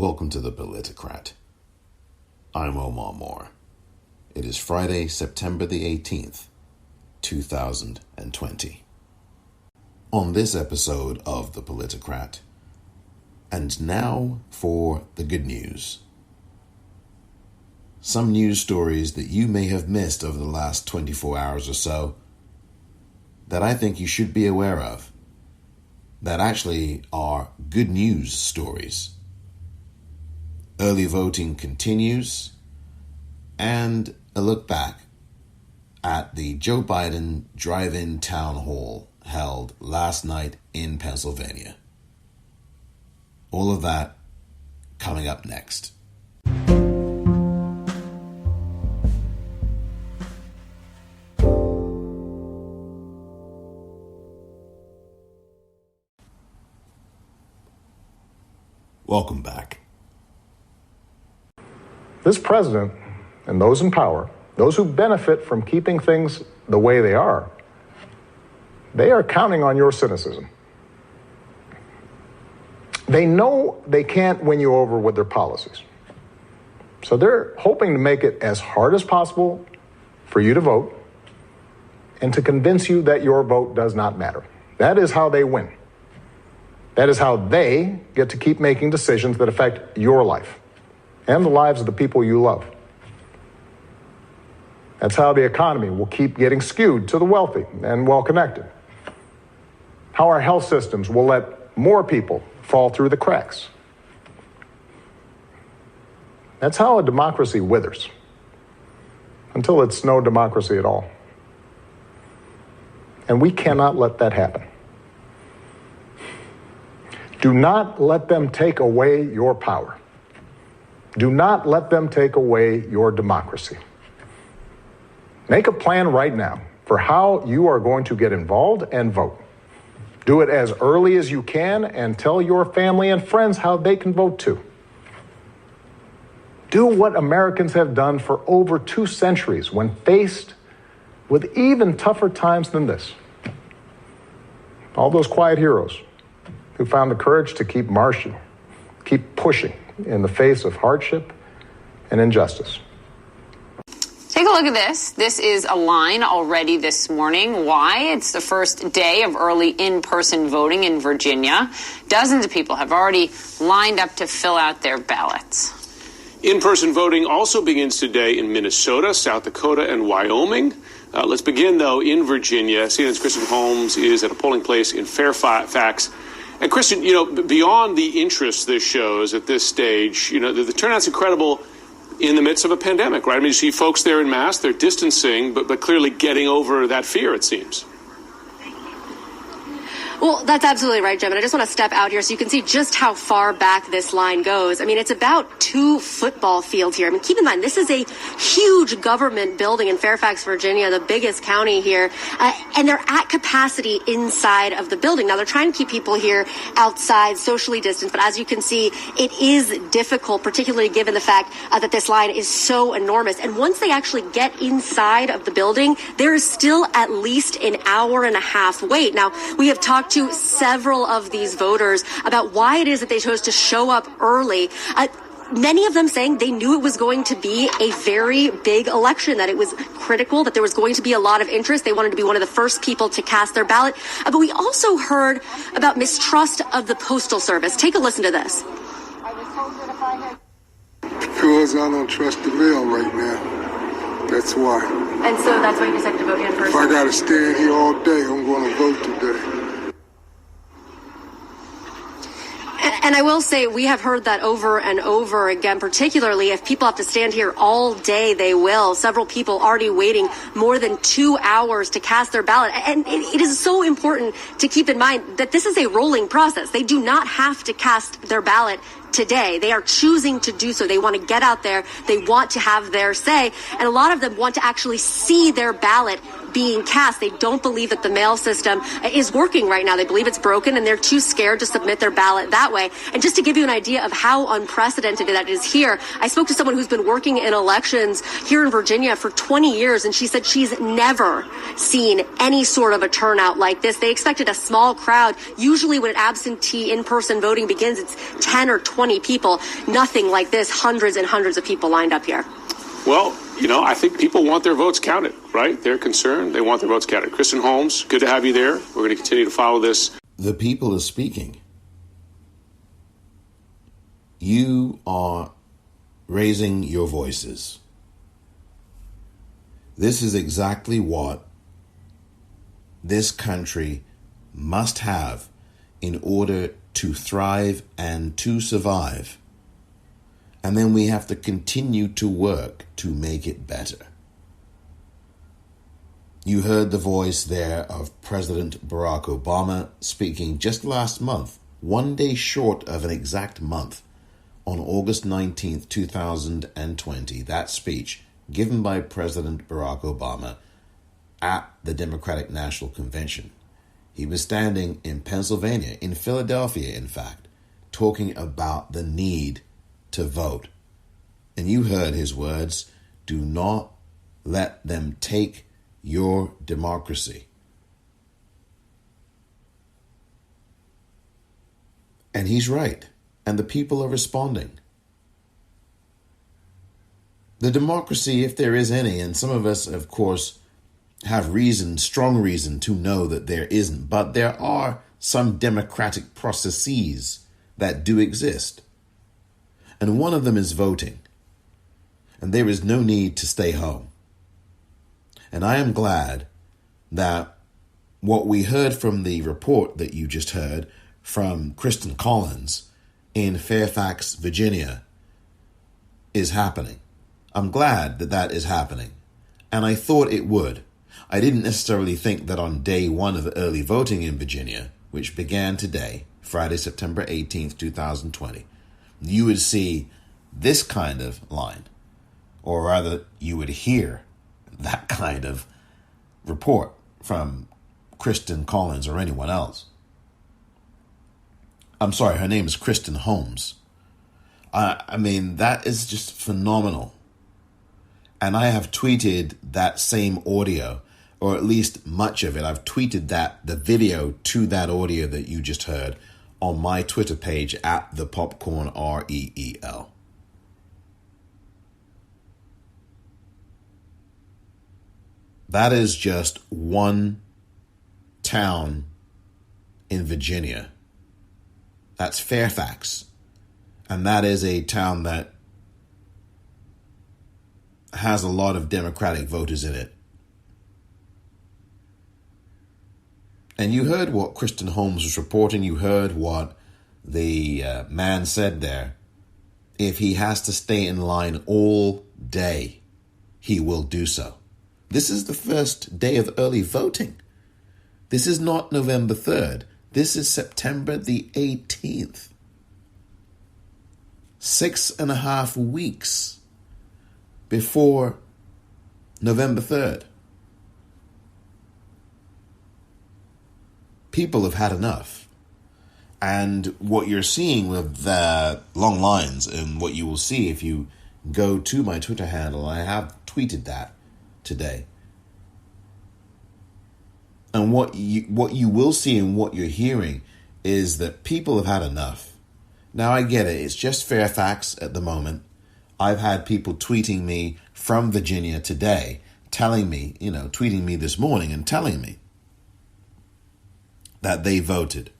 Welcome to the Politicrat. I'm Omar Moore. It is Friday, September the 18th, 2020. On this episode of the Politicrat, and now for the good news. Some news stories that you may have missed over the last 24 hours or so that I think you should be aware of, that actually are good news stories. Early voting continues, and a look back at the Joe Biden drive-in town hall held last night in Pennsylvania. All of that coming up next. Welcome back. This president and those in power, those who benefit from keeping things the way they are counting on your cynicism. They know they can't win you over with their policies. So they're hoping to make it as hard as possible for you to vote and to convince you that your vote does not matter. That is how they win. That is how they get to keep making decisions that affect your life and the lives of the people you love. That's how the economy will keep getting skewed to the wealthy and well-connected. How our health systems will let more people fall through the cracks. That's how a democracy withers, until it's no democracy at all. And we cannot let that happen. Do not let them take away your power. Do not let them take away your democracy. Make a plan right now for how you are going to get involved and vote. Do it as early as you can and tell your family and friends how they can vote too. Do what Americans have done for over 2 centuries when faced with even tougher times than this. All those quiet heroes who found the courage to keep marching, keep pushing in the face of hardship and injustice. Take a look at this. This is a line already this morning. Why? It's the first day of early in-person voting in Virginia. Dozens of people have already lined up to fill out their ballots. In-person voting also begins today in Minnesota, South Dakota, and Wyoming. Let's begin, though, in Virginia. CNN's Kristen Holmes is at a polling place in Fairfax. And Kristen, beyond the interest this shows at this stage, the turnout's incredible in the midst of a pandemic, right? I mean, you see folks there in mass, they're distancing, but clearly getting over that fear, it seems. Well, that's absolutely right, Jim. And I just want to step out here so you can see just how far back this line goes. I mean, it's about 2 football fields here. I mean, keep in mind, this is a huge government building in Fairfax, Virginia, the biggest county here. And they're at capacity inside of the building. Now, they're trying to keep people here outside, socially distanced. But as you can see, it is difficult, particularly given the fact that this line is so enormous. And once they actually get inside of the building, there is still at least an hour and a half wait. Now, we have talked to several of these voters about why it is that they chose to show up early. Many of them saying they knew it was going to be a very big election, that it was critical, that there was going to be a lot of interest. They wanted to be one of the first people to cast their ballot. But we also heard about mistrust of the Postal Service. Take a listen to this. Because I don't trust the mail right now. That's why. And so that's why you decided to vote in person? If I got to stand here all day, I'm going to vote today. And I will say we have heard that over and over again, particularly if people have to stand here all day, they will. Several people already waiting more than 2 hours to cast their ballot. And it is so important to keep in mind that this is a rolling process. They do not have to cast their ballot today. They are choosing to do so. They want to get out there. They want to have their say. And a lot of them want to actually see their ballot being cast. They don't believe that the mail system is working right now. They believe it's broken and they're too scared to submit their ballot that way. And just to give you an idea of how unprecedented that is here, I spoke to someone who's been working in elections here in Virginia for 20 years, and she said she's never seen any sort of a turnout like this. They expected a small crowd. Usually when an absentee in-person voting begins, it's 10 or 20 people. Nothing like this. Hundreds and hundreds of people lined up here. Well, I think people want their votes counted, right? They're concerned. They want their votes counted. Kristen Holmes, good to have you there. We're going to continue to follow this. The people are speaking. You are raising your voices. This is exactly what this country must have in order to thrive and to survive. And then we have to continue to work to make it better. You heard the voice there of President Barack Obama speaking just last month, one day short of an exact month, on August 19th, 2020. That speech given by President Barack Obama at the Democratic National Convention. He was standing in Pennsylvania, in Philadelphia, in fact, talking about the need to vote. And you heard his words, do not let them take your democracy. And he's right. And the people are responding. The democracy, if there is any, and some of us, of course, have reason, strong reason to know that there isn't, but there are some democratic processes that do exist. And one of them is voting. And there is no need to stay home. And I am glad that what we heard from the report that you just heard from Kristen Collins in Fairfax, Virginia, is happening. I'm glad that that is happening. And I thought it would. I didn't necessarily think that on day one of early voting in Virginia, which began today, Friday, September 18th, 2020, you would see this kind of line, or rather you would hear that kind of report from Kristen Collins or anyone else. I'm sorry, her name is Kristen Holmes. I mean, that is just phenomenal. And I have tweeted that same audio, or at least much of it. I've tweeted the video to that audio that you just heard on my Twitter page at the Popcorn REEL. That is just one town in Virginia. That's Fairfax. And that is a town that has a lot of Democratic voters in it. And you heard what Kristen Holmes was reporting. You heard what the man said there. If he has to stay in line all day, he will do so. This is the first day of early voting. This is not November 3rd. This is September the 18th. 6.5 weeks before November 3rd. People have had enough. And what you're seeing with the long lines, and what you will see if you go to my Twitter handle, I have tweeted that today. And what you will see and what you're hearing is that people have had enough. Now, I get it. It's just Fairfax at the moment. I've had people tweeting me from Virginia today, telling me, tweeting me this morning and telling me that they voted.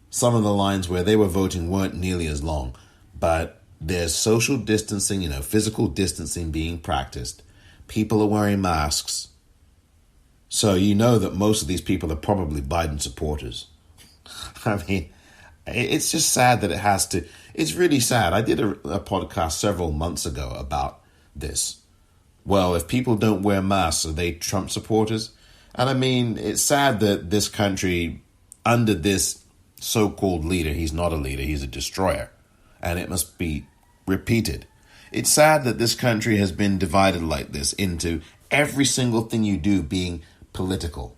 Some of the lines where they were voting weren't nearly as long, but there's social distancing, physical distancing being practiced. People are wearing masks. So you know that most of these people are probably Biden supporters. I mean, it's just sad that it has to. It's really sad. I did a podcast several months ago about this. Well, if people don't wear masks, are they Trump supporters? And I mean, it's sad that this country, under this so-called leader, he's not a leader, he's a destroyer. And it must be repeated. It's sad that this country has been divided like this into every single thing you do being political.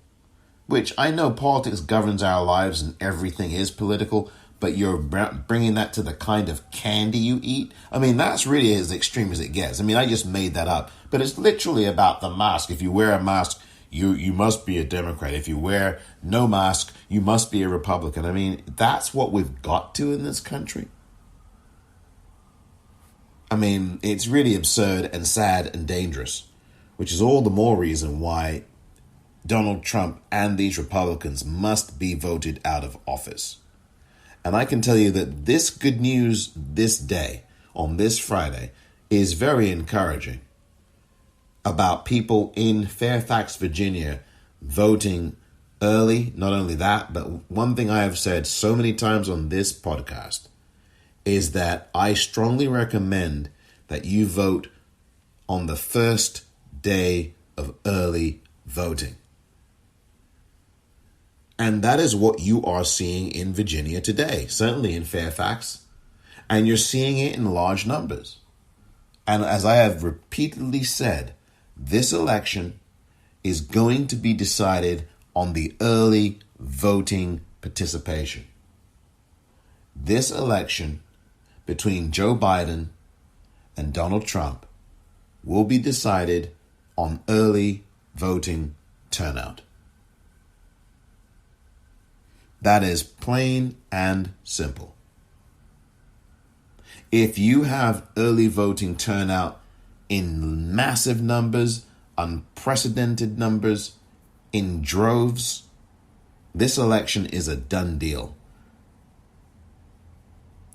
Which I know politics governs our lives and everything is political, but you're bringing that to the kind of candy you eat. I mean, that's really as extreme as it gets. I mean, I just made that up. But it's literally about the mask. If you wear a mask, you must be a Democrat. If you wear no mask, you must be a Republican. I mean, that's what we've got to in this country. I mean, it's really absurd and sad and dangerous, which is all the more reason why Donald Trump and these Republicans must be voted out of office. And I can tell you that this good news this day, on this Friday, is very encouraging about people in Fairfax, Virginia, voting early. Not only that, but one thing I have said so many times on this podcast is that I strongly recommend that you vote on the first day of early voting. And that is what you are seeing in Virginia today, certainly in Fairfax, and you're seeing it in large numbers. And as I have repeatedly said, this election is going to be decided on the early voting participation. This election between Joe Biden and Donald Trump will be decided on early voting turnout. That is plain and simple. If you have early voting turnout in massive numbers, unprecedented numbers, in droves, this election is a done deal.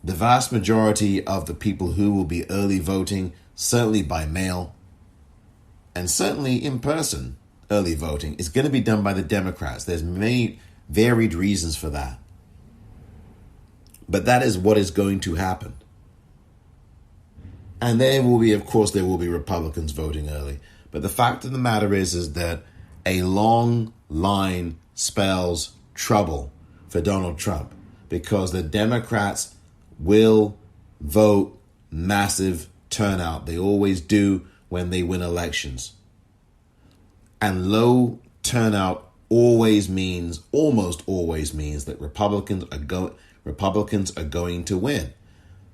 The vast majority of the people who will be early voting, certainly by mail, and certainly in person early voting, is going to be done by the Democrats. There's many varied reasons for that. But that is what is going to happen. And there will be Republicans voting early. But the fact of the matter is that a long line spells trouble for Donald Trump, because the Democrats will vote massive turnout. They always do when they win elections. And low turnout almost always means that Republicans are going to win.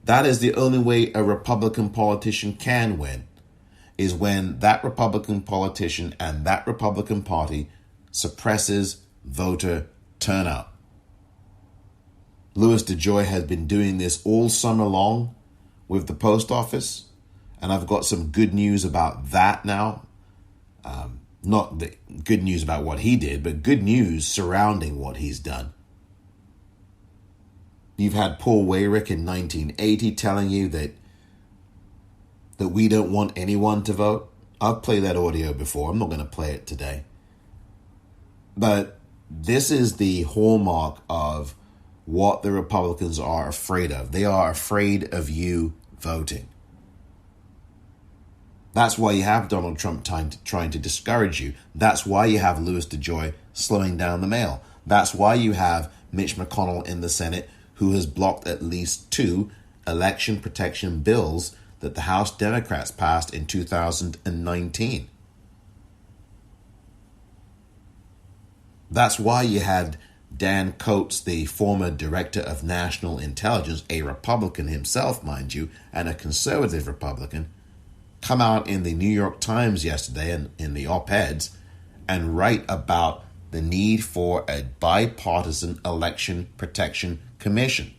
That is the only way a Republican politician can win, is when that Republican politician and that Republican Party suppresses voter turnout. Louis DeJoy has been doing this all summer long with the post office, and I've got some good news about that now. Not the good news about what he did, but good news surrounding what he's done. You've had Paul Weyrich in 1980 telling you that we don't want anyone to vote. I've played that audio before. I'm not going to play it today. But this is the hallmark of what the Republicans are afraid of. They are afraid of you voting. That's why you have Donald Trump trying to discourage you. That's why you have Louis DeJoy slowing down the mail. That's why you have Mitch McConnell in the Senate, who has blocked at least 2 election protection bills that the House Democrats passed in 2019. That's why you had Dan Coates, the former director of national intelligence, a Republican himself, mind you, and a conservative Republican, come out in the New York Times yesterday and in the op-eds and write about the need for a bipartisan election protection commission.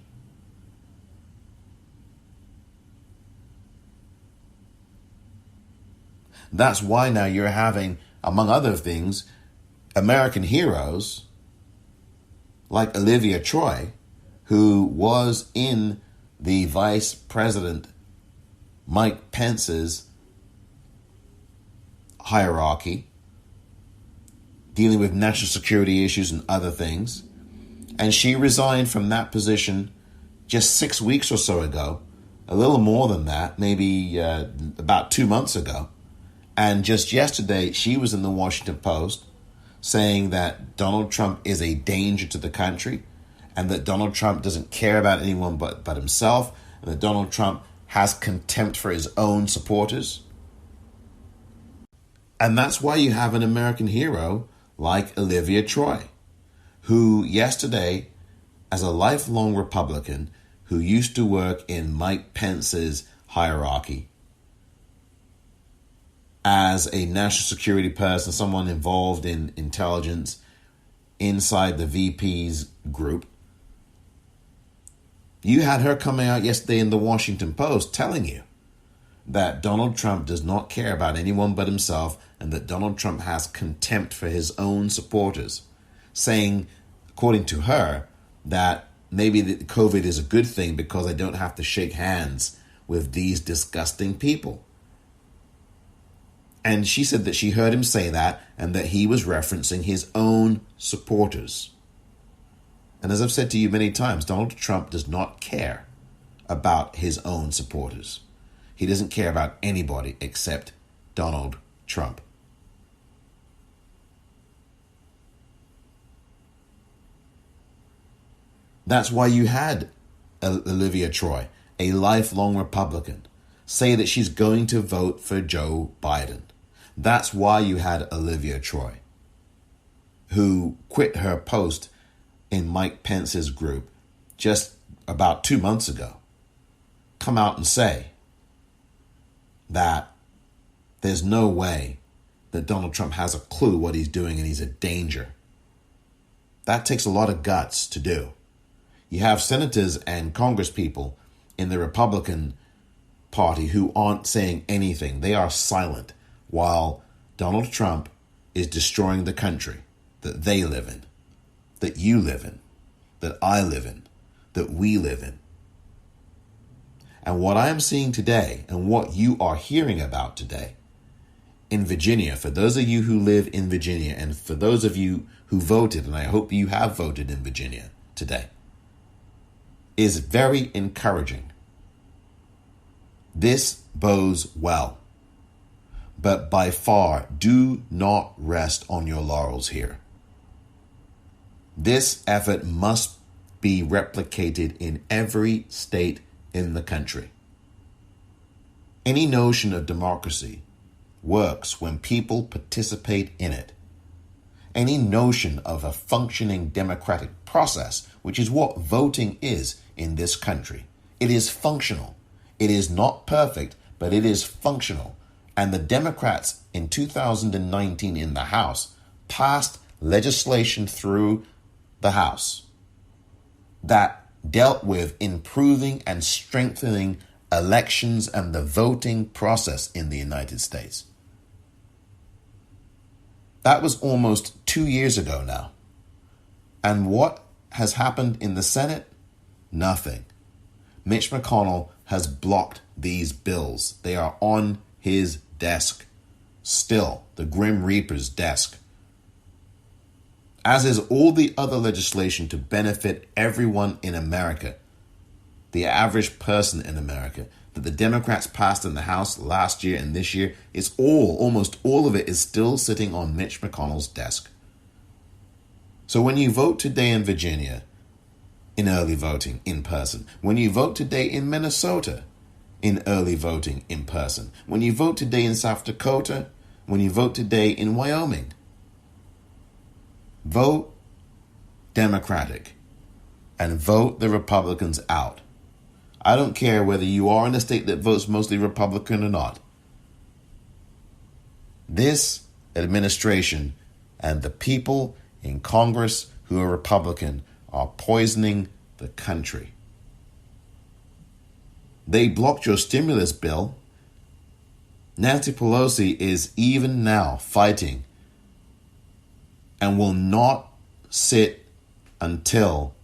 That's why now you're having, among other things, American heroes like Olivia Troy, who was in the Vice President Mike Pence's hierarchy, dealing with national security issues and other things. And she resigned from that position just 6 weeks or so ago, a little more than that, maybe about 2 months ago. And just yesterday, she was in the Washington Post saying that Donald Trump is a danger to the country, and that Donald Trump doesn't care about anyone but himself, and that Donald Trump has contempt for his own supporters. And that's why you have an American hero like Olivia Troy, who yesterday, as a lifelong Republican who used to work in Mike Pence's hierarchy, as a national security person, someone involved in intelligence inside the VP's group. You had her coming out yesterday in the Washington Post telling you that Donald Trump does not care about anyone but himself and that Donald Trump has contempt for his own supporters, saying, according to her, that maybe the COVID is a good thing because I don't have to shake hands with these disgusting people. And she said that she heard him say that and that he was referencing his own supporters. And as I've said to you many times, Donald Trump does not care about his own supporters. He doesn't care about anybody except Donald Trump. That's why you had Olivia Troy, a lifelong Republican, say that she's going to vote for Joe Biden. That's why you had Olivia Troy, who quit her post in Mike Pence's group just about 2 months ago, come out and say that there's no way that Donald Trump has a clue what he's doing and he's a danger. That takes a lot of guts to do. You have senators and congresspeople in the Republican Party who aren't saying anything. They are silent while Donald Trump is destroying the country that they live in, that you live in, that I live in, that we live in. And what I am seeing today and what you are hearing about today in Virginia, for those of you who live in Virginia and for those of you who voted, and I hope you have voted in Virginia today, is very encouraging. This bodes well. But by far, do not rest on your laurels here. This effort must be replicated in every state in the country. Any notion of democracy works when people participate in it. Any notion of a functioning democratic process, which is what voting is in this country, it is functional. It is not perfect, but it is functional. And the Democrats in 2019 in the House passed legislation through the House that dealt with improving and strengthening elections and the voting process in the United States. That was almost 2 years ago now. And what has happened in the Senate? Nothing. Mitch McConnell has blocked these bills. They are on his desk. Still, the Grim Reaper's desk. As is all the other legislation to benefit everyone in America, the average person in America, that the Democrats passed in the House last year and this year, almost all of it is still sitting on Mitch McConnell's desk. So when you vote today in Virginia, in early voting in person, when you vote today in Minnesota, in early voting in person, when you vote today in South Dakota, when you vote today in Wyoming, vote Democratic and vote the Republicans out. I don't care whether you are in a state that votes mostly Republican or not. This administration and the people in Congress who are Republican are poisoning the country. They blocked your stimulus bill. Nancy Pelosi is even now fighting and will not sit until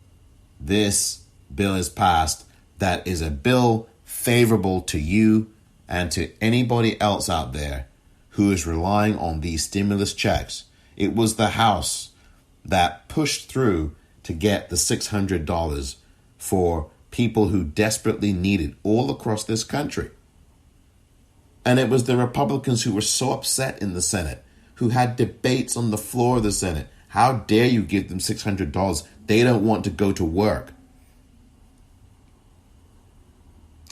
this bill is passed. That is a bill favorable to you and to anybody else out there who is relying on these stimulus checks. It was the House that pushed through to get the $600 for people who desperately need it all across this country. And it was the Republicans who were so upset in the Senate, who had debates on the floor of the Senate. How dare you give them $600? They don't want to go to work.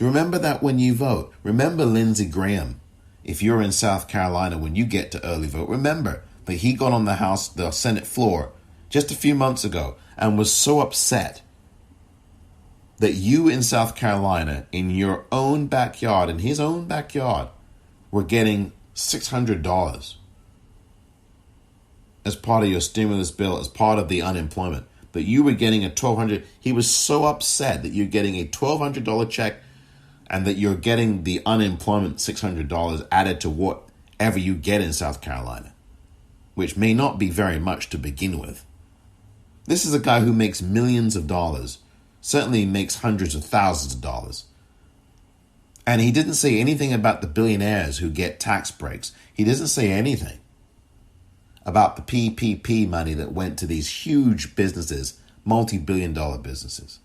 Remember that when you vote. Remember Lindsey Graham. If you're in South Carolina, when you get to early vote, remember that he got on the Senate floor just a few months ago and was so upset that you in South Carolina, in your own backyard, in his own backyard, were getting $600 as part of your stimulus bill, as part of the unemployment, that you were getting a $1,200. He was so upset that you're getting a $1,200 check and that you're getting the unemployment $600 added to whatever you get in South Carolina, which may not be very much to begin with. This is a guy who makes millions of dollars, certainly makes hundreds of thousands of dollars. And he didn't say anything about the billionaires who get tax breaks. He doesn't say anything about the PPP money that went to these huge businesses, multi-billion-dollar businesses.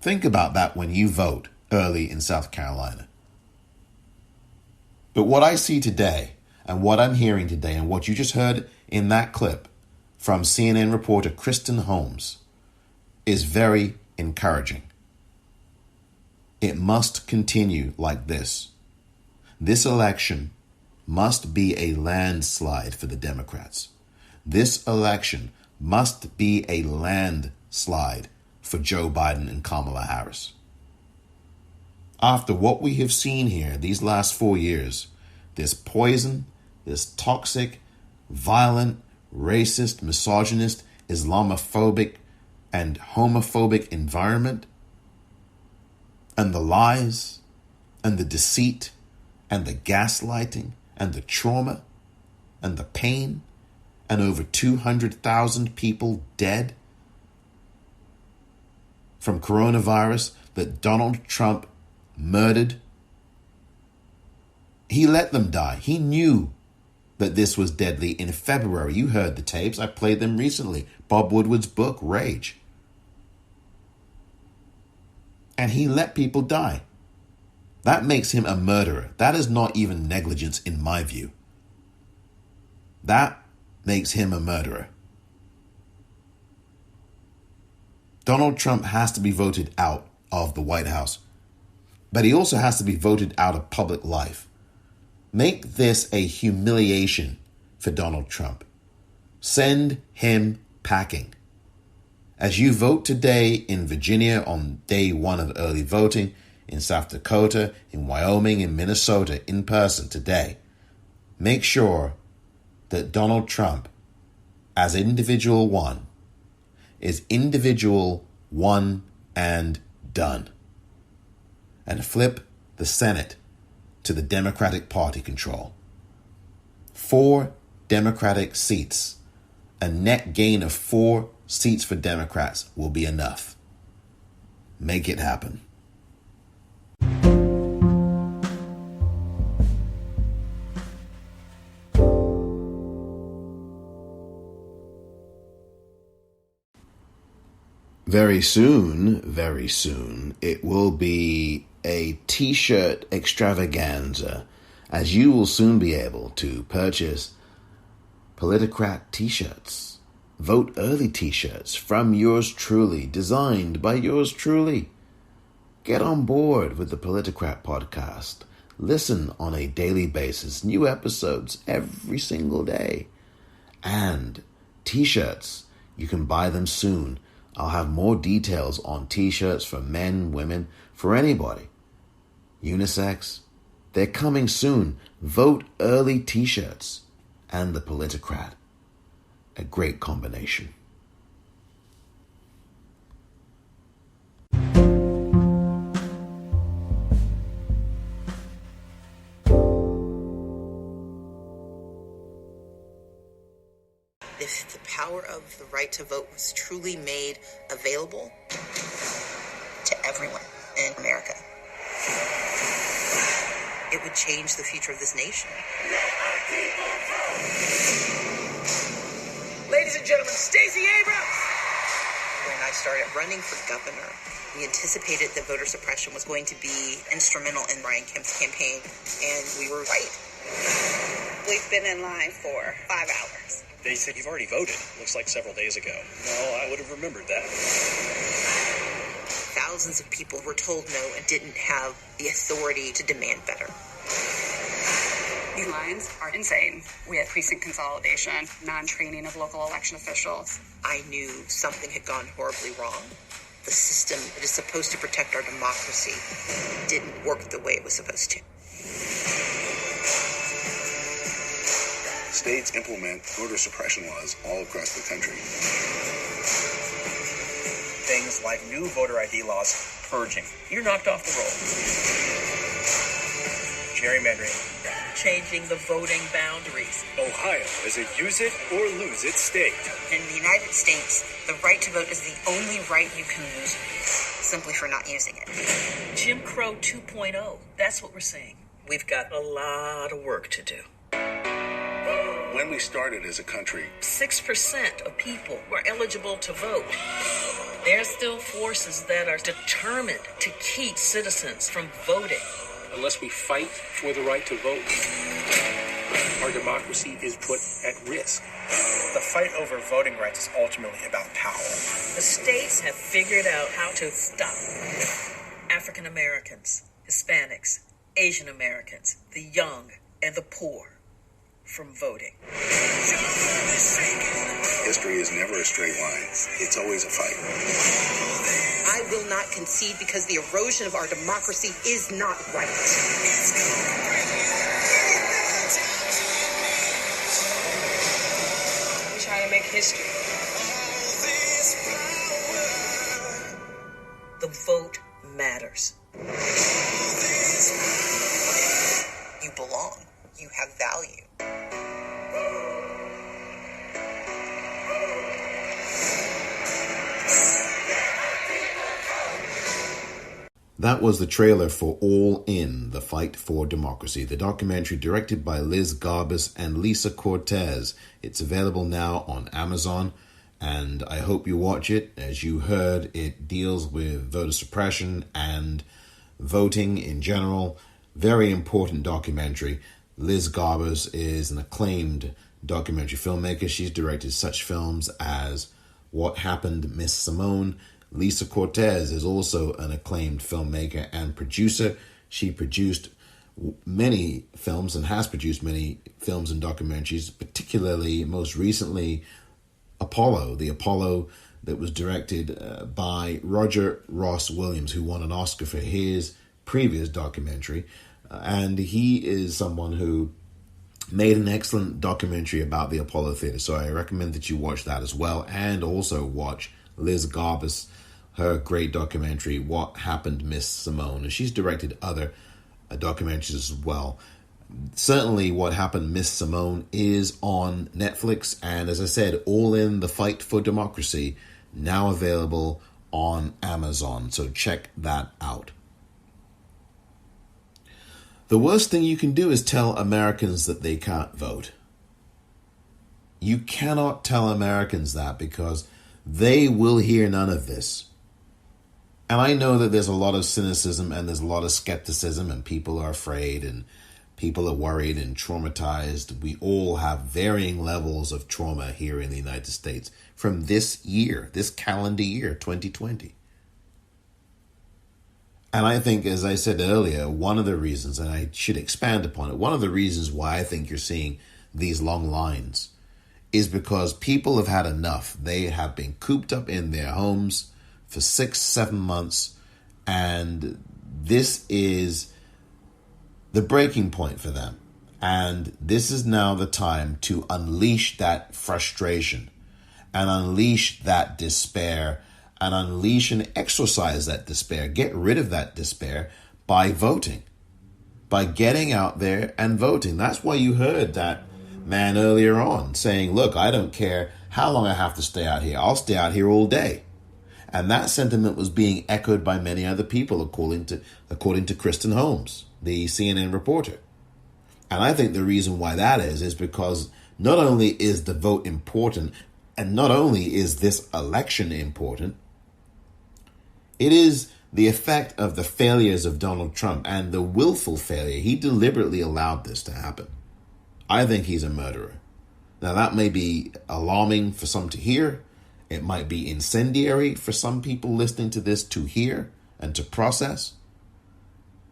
Think about that when you vote early in South Carolina. But what I see today, and what I'm hearing today, and what you just heard in that clip from CNN reporter Kristen Holmes, is very encouraging. It must continue like this. This election must be a landslide for the Democrats. This election must be a landslide for Joe Biden and Kamala Harris. After what we have seen here these last 4 years, this poison, this toxic, violent, racist, misogynist, Islamophobic, and homophobic environment, and the lies, and the deceit, and the gaslighting, and the trauma, and the pain, and over 200,000 people dead from coronavirus that Donald Trump murdered. He let them die. He knew that this was deadly in February. You heard the tapes. I played them recently. Bob Woodward's book, Rage. And he let people die. That makes him a murderer. That is not even negligence in my view. That makes him a murderer. Donald Trump has to be voted out of the White House, but he also has to be voted out of public life. Make this a humiliation for Donald Trump. Send him packing. As you vote today in Virginia on day one of early voting, in South Dakota, in Wyoming, in Minnesota, in person today, make sure that Donald Trump, as individual one, is individual one and done. And flip the Senate to the Democratic Party control. 4 Democratic seats, a net gain of 4 seats for Democrats will be enough. Make it happen. Very soon, it will be a t-shirt extravaganza, as you will soon be able to purchase Politicrat t-shirts, vote early t-shirts from yours truly, designed by yours truly. Get on board with the Politicrat podcast. Listen on a daily basis, new episodes every single day. And t-shirts, you can buy them soon. I'll have more details on t-shirts for men, women, for anybody. Unisex, they're coming soon. Vote early t-shirts and the Politicrat. A great combination. If the power of the right to vote was truly made available to everyone in America, it would change the future of this nation. Ladies and gentlemen, Stacey Abrams! When I started running for governor, we anticipated that voter suppression was going to be instrumental in Brian Kemp's campaign, and we were right. We've been in line for 5 hours. They said you've already voted. Looks like several days ago. No, I would have remembered that. Thousands of people were told no and didn't have the authority to demand better. These lines are insane. We had precinct consolidation, non-training of local election officials. I knew something had gone horribly wrong. The system that is supposed to protect our democracy didn't work the way it was supposed to. states implement voter suppression laws all across the country. Things like new voter ID laws, purging. You're knocked off the roll. Gerrymandering. Changing the voting boundaries. Ohio is a use it or lose it state. In the United States, the right to vote is the only right you can lose simply for not using it. Jim Crow 2.0. That's what we're saying. We've got a lot of work to do. When we started as a country, 6% of people were eligible to vote. There are still forces that are determined to keep citizens from voting. Unless we fight for the right to vote, our democracy is put at risk. The fight over voting rights is ultimately about power. The states have figured out how to stop African Americans, Hispanics, Asian Americans, the young, and the poor from voting. history is never a straight line. It's always a fight. I will not concede because the erosion of our democracy is not right. We're trying to make history. The vote matters. You belong. You have value. That was the trailer for All In, The Fight for Democracy, the documentary directed by Liz Garbus and Lisa Cortez. It's available now on Amazon, and I hope you watch it. As you heard, it deals with voter suppression and voting in general. Very important documentary. Liz Garbus is an acclaimed documentary filmmaker. She's directed such films as What Happened, Miss Simone. Lisa Cortez is also an acclaimed filmmaker and producer. She produced many films and has produced many films and documentaries, particularly most recently Apollo, the Apollo that was directed by Roger Ross Williams, who won an Oscar for his previous documentary. And he is someone who made an excellent documentary about the Apollo Theater. So I recommend that you watch that as well, and also watch Liz Garbus, her great documentary, What Happened, Miss Simone. And she's directed other documentaries as well. Certainly What Happened, Miss Simone is on Netflix. And as I said, All In, The Fight for Democracy, now available on Amazon. So check that out. The worst thing you can do is tell Americans that they can't vote. You cannot tell Americans that, because they will hear none of this. And I know that there's a lot of cynicism and there's a lot of skepticism, and people are afraid and people are worried and traumatized. We all have varying levels of trauma here in the United States from this year, this calendar year, 2020. And I think, as I said earlier, one of the reasons, and I should expand upon it, one of the reasons why I think you're seeing these long lines is because people have had enough. They have been cooped up in their homes for 6-7 months, and this is the breaking point for them. And this is now the time to unleash that frustration and unleash that despair and unleash and exorcise that despair. Get rid of that despair by voting, by getting out there and voting. That's why you heard that man earlier on saying, look, I don't care how long I have to stay out here. I'll stay out here all day. And that sentiment was being echoed by many other people, according to Kristen Holmes, the CNN reporter. And I think the reason why that is because not only is the vote important, and not only is this election important, it is the effect of the failures of Donald Trump and the willful failure. He deliberately allowed this to happen. I think he's a murderer. Now, that may be alarming for some to hear. It might be incendiary for some people listening to this to hear and to process.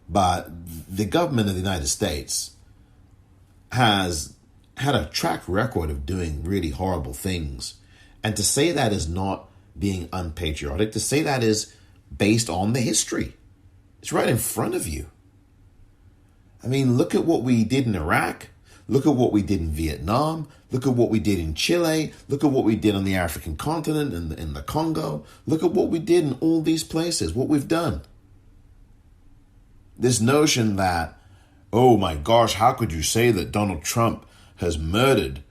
But the government of the United States has had a track record of doing really horrible things. And to say that is not being unpatriotic, to say that is based on the history. It's right in front of you. I mean, look at what we did in Iraq. Look at what we did in Vietnam. Look at what we did in Chile. Look at what we did on the African continent and in the Congo. Look at what we did in all these places, what we've done. This notion that, oh my gosh, how could you say that Donald Trump has murdered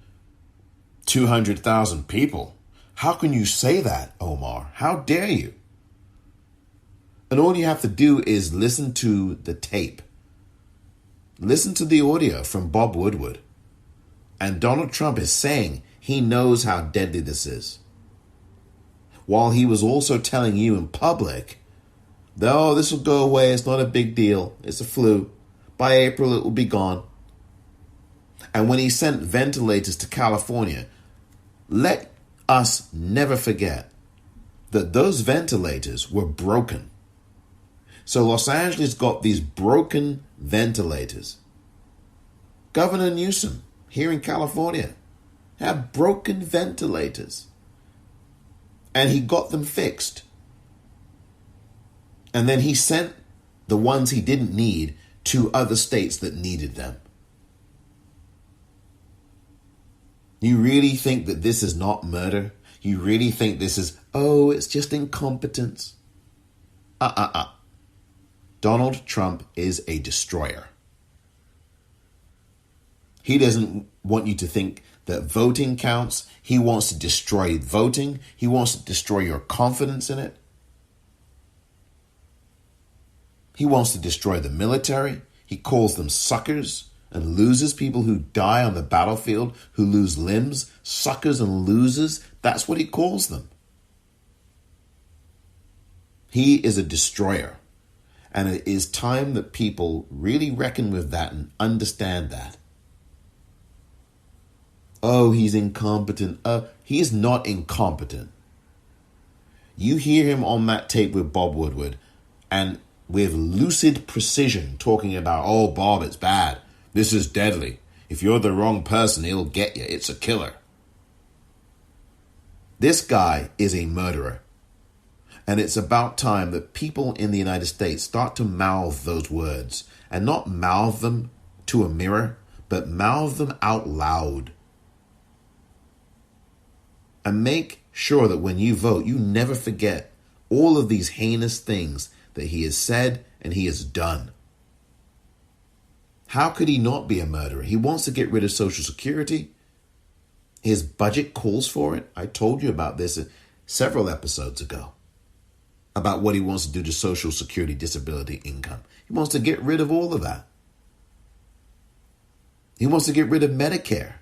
200,000 people? How can you say that, Omar? How dare you? And all you have to do is listen to the tape. Listen to the audio from Bob Woodward. And Donald Trump is saying he knows how deadly this is. While he was also telling you in public, oh, this will go away. It's not a big deal. It's a flu. By April, it will be gone. And when he sent ventilators to California, let us never forget that those ventilators were broken. So Los Angeles got these broken ventilators. Governor Newsom here in California had broken ventilators. And he got them fixed. And then he sent the ones he didn't need to other states that needed them. You really think that this is not murder? You really think this is, oh, it's just incompetence? Donald Trump is a destroyer. He doesn't want you to think that voting counts. He wants to destroy voting. He wants to destroy your confidence in it. He wants to destroy the military. He calls them suckers and losers, people who die on the battlefield, who lose limbs, suckers and losers. That's what he calls them. He is a destroyer. And it is time that people really reckon with that and understand that. Oh, he's incompetent. He is not incompetent. You hear him on that tape with Bob Woodward and with lucid precision talking about, oh, Bob, it's bad. This is deadly. If you're the wrong person, it'll get you. It's a killer. This guy is a murderer. And it's about time that people in the United States start to mouth those words, and not mouth them to a mirror, but mouth them out loud. And make sure that when you vote, you never forget all of these heinous things that he has said and he has done. How could he not be a murderer? He wants to get rid of Social Security. His budget calls for it. I told you about this several episodes ago, about what he wants to do to Social Security disability income. He wants to get rid of all of that. He wants to get rid of Medicare.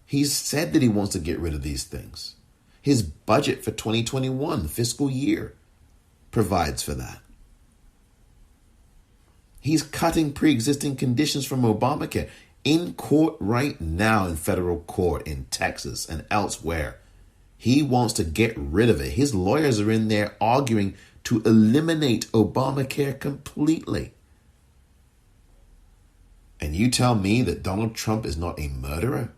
He's said that he wants to get rid of these things. His budget for 2021, the fiscal year, provides for that. He's cutting pre-existing conditions from Obamacare in court right now, in federal court in Texas and elsewhere. He wants to get rid of it. His lawyers are in there arguing to eliminate Obamacare completely. And you tell me that Donald Trump is not a murderer?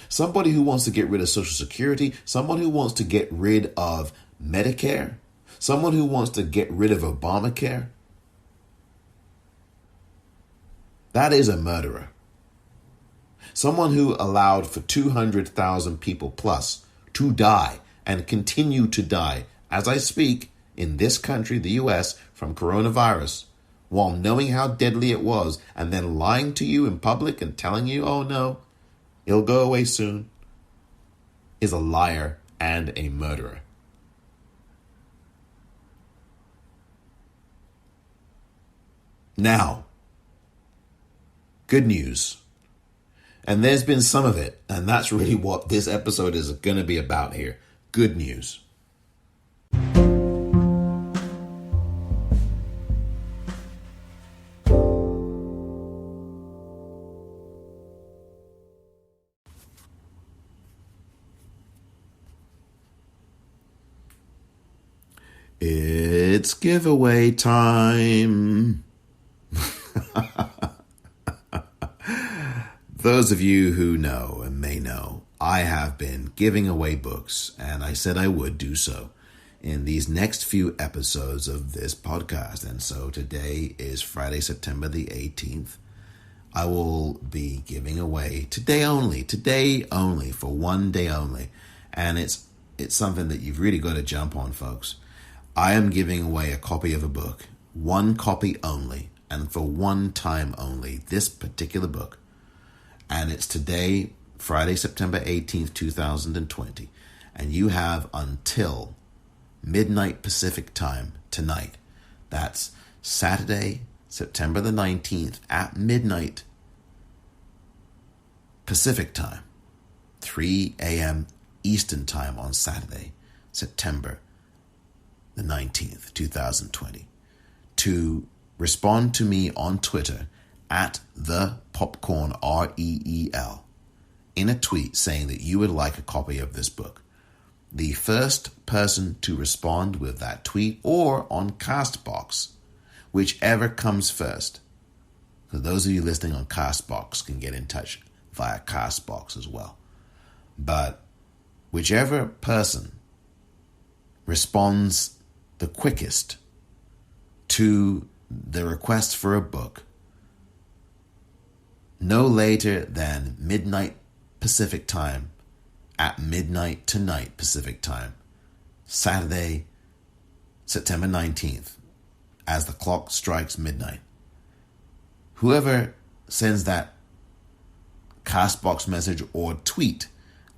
Somebody who wants to get rid of Social Security, someone who wants to get rid of Medicare, someone who wants to get rid of Obamacare, that is a murderer. Someone who allowed for 200,000 people plus to die and continue to die as I speak in this country, the U.S., from coronavirus, while knowing how deadly it was and then lying to you in public and telling you, oh no, it'll go away soon, is a liar and a murderer. Now, good news. And there's been some of it, and that's really what this episode is going to be about here. Good news. It's giveaway time. Those of you who know and may know, I have been giving away books, and I said I would do so in these next few episodes of this podcast. And so today is Friday, September the 18th. I will be giving away today only, for one day only. And it's something that you've really got to jump on, folks. I am giving away a copy of a book, one copy only, and for one time only, this particular book. And it's today, Friday, September 18th, 2020. And you have until midnight Pacific time tonight. That's Saturday, September the 19th at midnight Pacific time, 3 a.m. Eastern time on Saturday, September the 19th, 2020, to respond to me on Twitter at the popcorn, REEL, in a tweet saying that you would like a copy of this book. The first person to respond with that tweet or on Castbox, whichever comes first. So those of you listening on Castbox can get in touch via Castbox as well. But whichever person responds the quickest to the request for a book, no later than midnight Pacific time, at midnight tonight Pacific time, Saturday, September 19th, as the clock strikes midnight. Whoever sends that Castbox message or tweet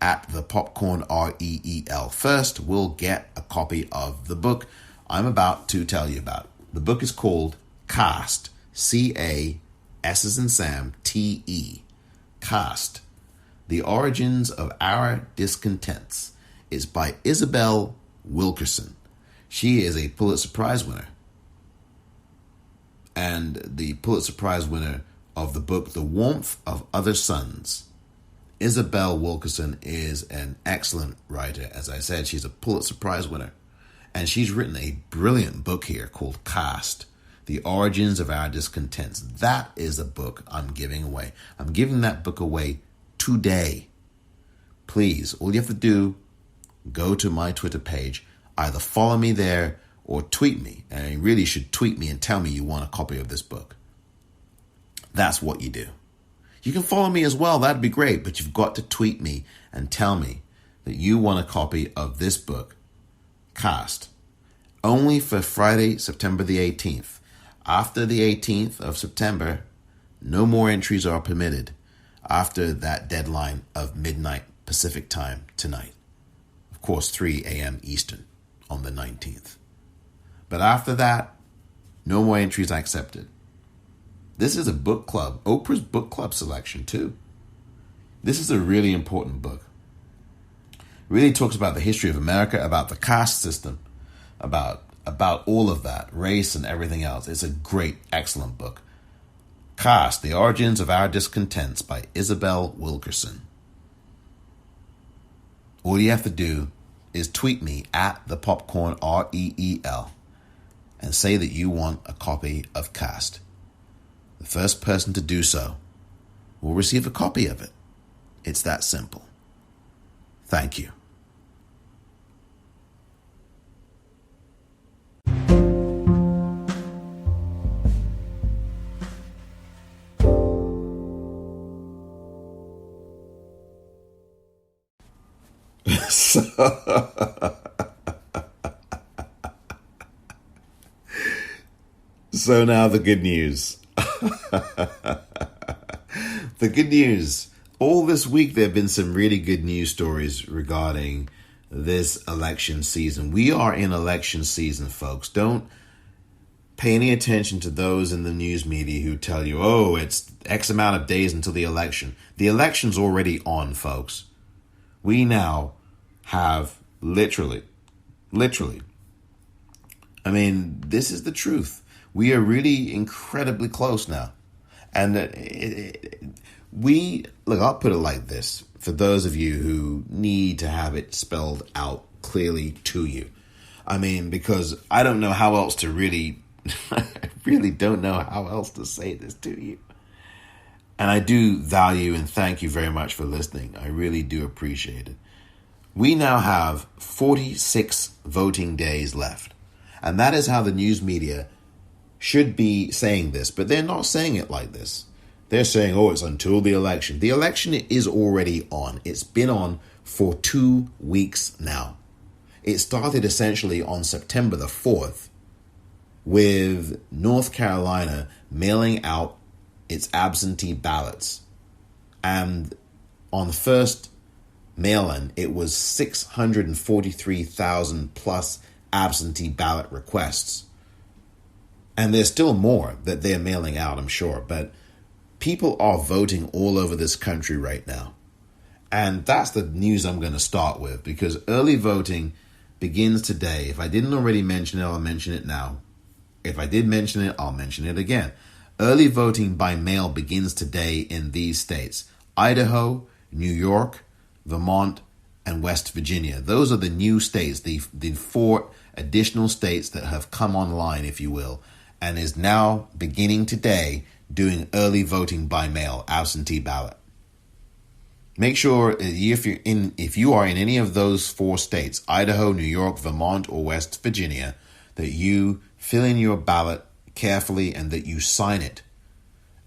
at the popcorn, REEL, first will get a copy of the book I'm about to tell you about. The book is called Cast, C-A, S as in Sam, T-E, Cast, The Origins of Our Discontents. It's by Isabel Wilkerson. She is a Pulitzer Prize winner. And the Pulitzer Prize winner of the book, The Warmth of Other Suns. Isabel Wilkerson is an excellent writer. As I said, she's a Pulitzer Prize winner. And she's written a brilliant book here called Cast, The Origins of Our Discontents. That is a book I'm giving away. I'm giving that book away today. Please, all you have to do, go to my Twitter page, either follow me there or tweet me. And you really should tweet me and tell me you want a copy of this book. That's what you do. You can follow me as well. That'd be great. But you've got to tweet me and tell me that you want a copy of this book, Cast. Only for Friday, September the 18th. After the 18th of September, no more entries are permitted after that deadline of midnight Pacific time tonight. Of course, 3 a.m. Eastern on the 19th. But after that, no more entries accepted. This is a book club, Oprah's book club selection too. This is a really important book. It really talks about the history of America, about the caste system, about all of that, race and everything else. It's a great, excellent book. Cast, The Origins of Our Discontents by Isabel Wilkerson. All you have to do is tweet me at the popcorn, REEL, and say that you want a copy of Cast. The first person to do so will receive a copy of it. It's that simple. Thank you. So now the good news. The good news. All this week there have been some really good news stories regarding this election season. We are in election season, folks. Don't pay any attention to those in the news media who tell you, oh, it's X amount of days until the election. The election's already on, folks. We now have literally, I mean, this is the truth. We are really incredibly close now. And I'll put it like this, for those of you who need to have it spelled out clearly to you. I mean, because I don't know how else to I really don't know how else to say this to you. And I do value and thank you very much for listening. I really do appreciate it. We now have 46 voting days left. And that is how the news media should be saying this, but they're not saying it like this. They're saying, oh, it's until the election. The election is already on. It's been on for 2 weeks now. It started essentially on September the 4th with North Carolina mailing out its absentee ballots. And on the first mail-in, it was 643,000 plus absentee ballot requests. And there's still more that they're mailing out, I'm sure. But people are voting all over this country right now. And that's the news I'm going to start with, because early voting begins today. If I didn't already mention it, I'll mention it now. If I did mention it, I'll mention it again. Early voting by mail begins today in these states: Idaho, New York, Vermont, and West Virginia. Those are the new states, the 4 additional states that have come online, if you will, and is now beginning today doing early voting by mail, absentee ballot. Make sure if you are in any of those 4 states, Idaho, New York, Vermont, or West Virginia, that you fill in your ballot carefully and that you sign it.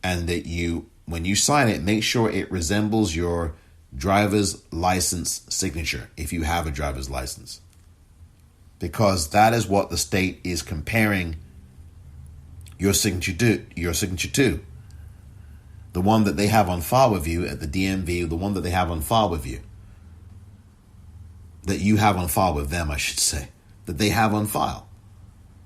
And that when you sign it, make sure it resembles your driver's license signature, if you have a driver's license. Because that is what the state is comparing your signature to. The one that they have on file with you at the DMV, the one that they have on file with you. That you have on file with them, I should say. That they have on file.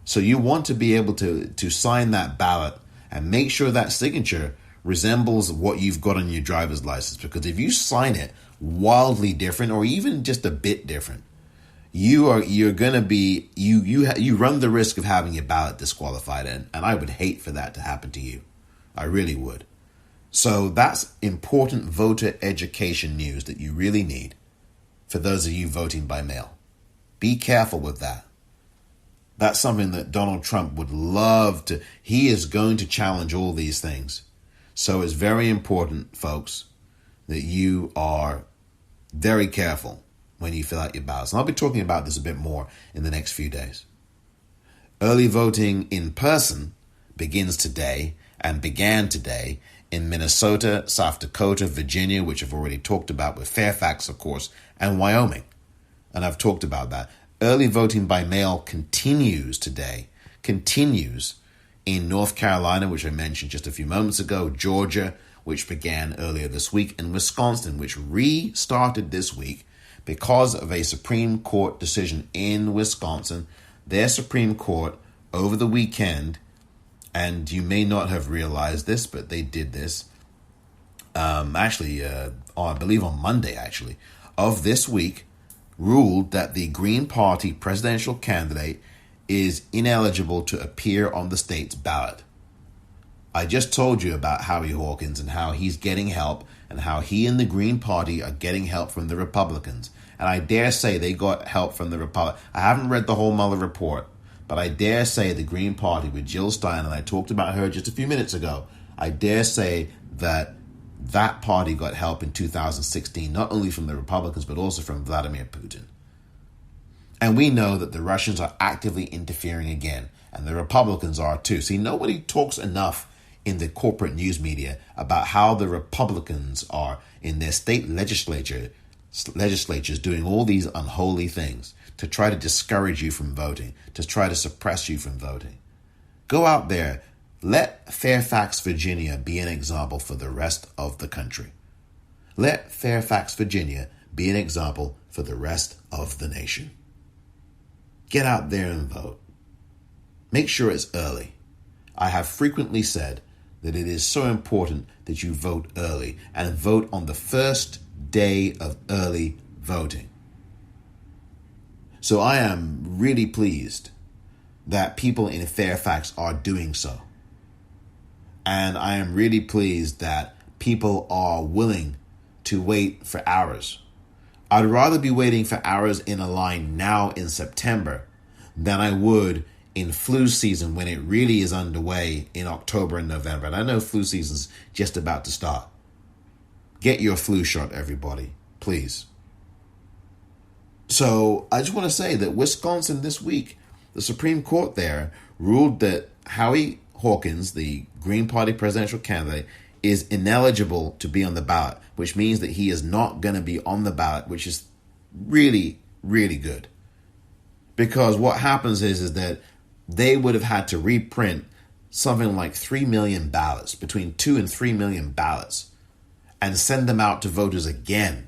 So you want to be able to sign that ballot and make sure that signature resembles what you've got on your driver's license. Because if you sign it wildly different, or even just a bit different, you're going to be, you run the risk of having your ballot disqualified. And I would hate for that to happen to you. I really would. So that's important voter education news that you really need for those of you voting by mail. Be careful with that. That's something that Donald Trump would love to. He is going to challenge all these things. So it's very important, folks, that you are very careful when you fill out your ballots. And I'll be talking about this a bit more in the next few days. Early voting in person begins today and began today in Minnesota, South Dakota, Virginia, which I've already talked about, with Fairfax, of course, and Wyoming. And I've talked about that. Early voting by mail continues today, in North Carolina, which I mentioned just a few moments ago, Georgia, which began earlier this week, and Wisconsin, which restarted this week because of a Supreme Court decision in Wisconsin. Their Supreme Court over the weekend, and you may not have realized this, but they did this, I believe on Monday, of this week, ruled that the Green Party presidential candidate is ineligible to appear on the state's ballot. I just told you about Howie Hawkins and how he's getting help, and how he and the Green Party are getting help from the Republicans. And I dare say they got help from the Republicans. I haven't read the whole Mueller report, but I dare say the Green Party with Jill Stein, and I talked about her just a few minutes ago, I dare say that party got help in 2016, not only from the Republicans, but also from Vladimir Putin. And we know that the Russians are actively interfering again, and the Republicans are too. See, nobody talks enough in the corporate news media about how the Republicans are in their state legislatures doing all these unholy things to try to discourage you from voting, to try to suppress you from voting. Go out there. Let Fairfax, Virginia be an example for the rest of the country. Let Fairfax, Virginia be an example for the rest of the nation. Get out there and vote. Make sure it's early. I have frequently said that it is so important that you vote early, and vote on the first day of early voting. So I am really pleased that people in Fairfax are doing so. And I am really pleased that people are willing to wait for hours. I'd rather be waiting for hours in a line now in September than I would in flu season when it really is underway in October and November. And I know flu season's just about to start. Get your flu shot, everybody, please. So I just want to say that Wisconsin this week, the Supreme Court there ruled that Howie Hawkins, the Green Party presidential candidate, is ineligible to be on the ballot, which means that he is not going to be on the ballot, which is really, really good. Because what happens is that they would have had to reprint something like 3 million ballots, between 2 and 3 million ballots, and send them out to voters again,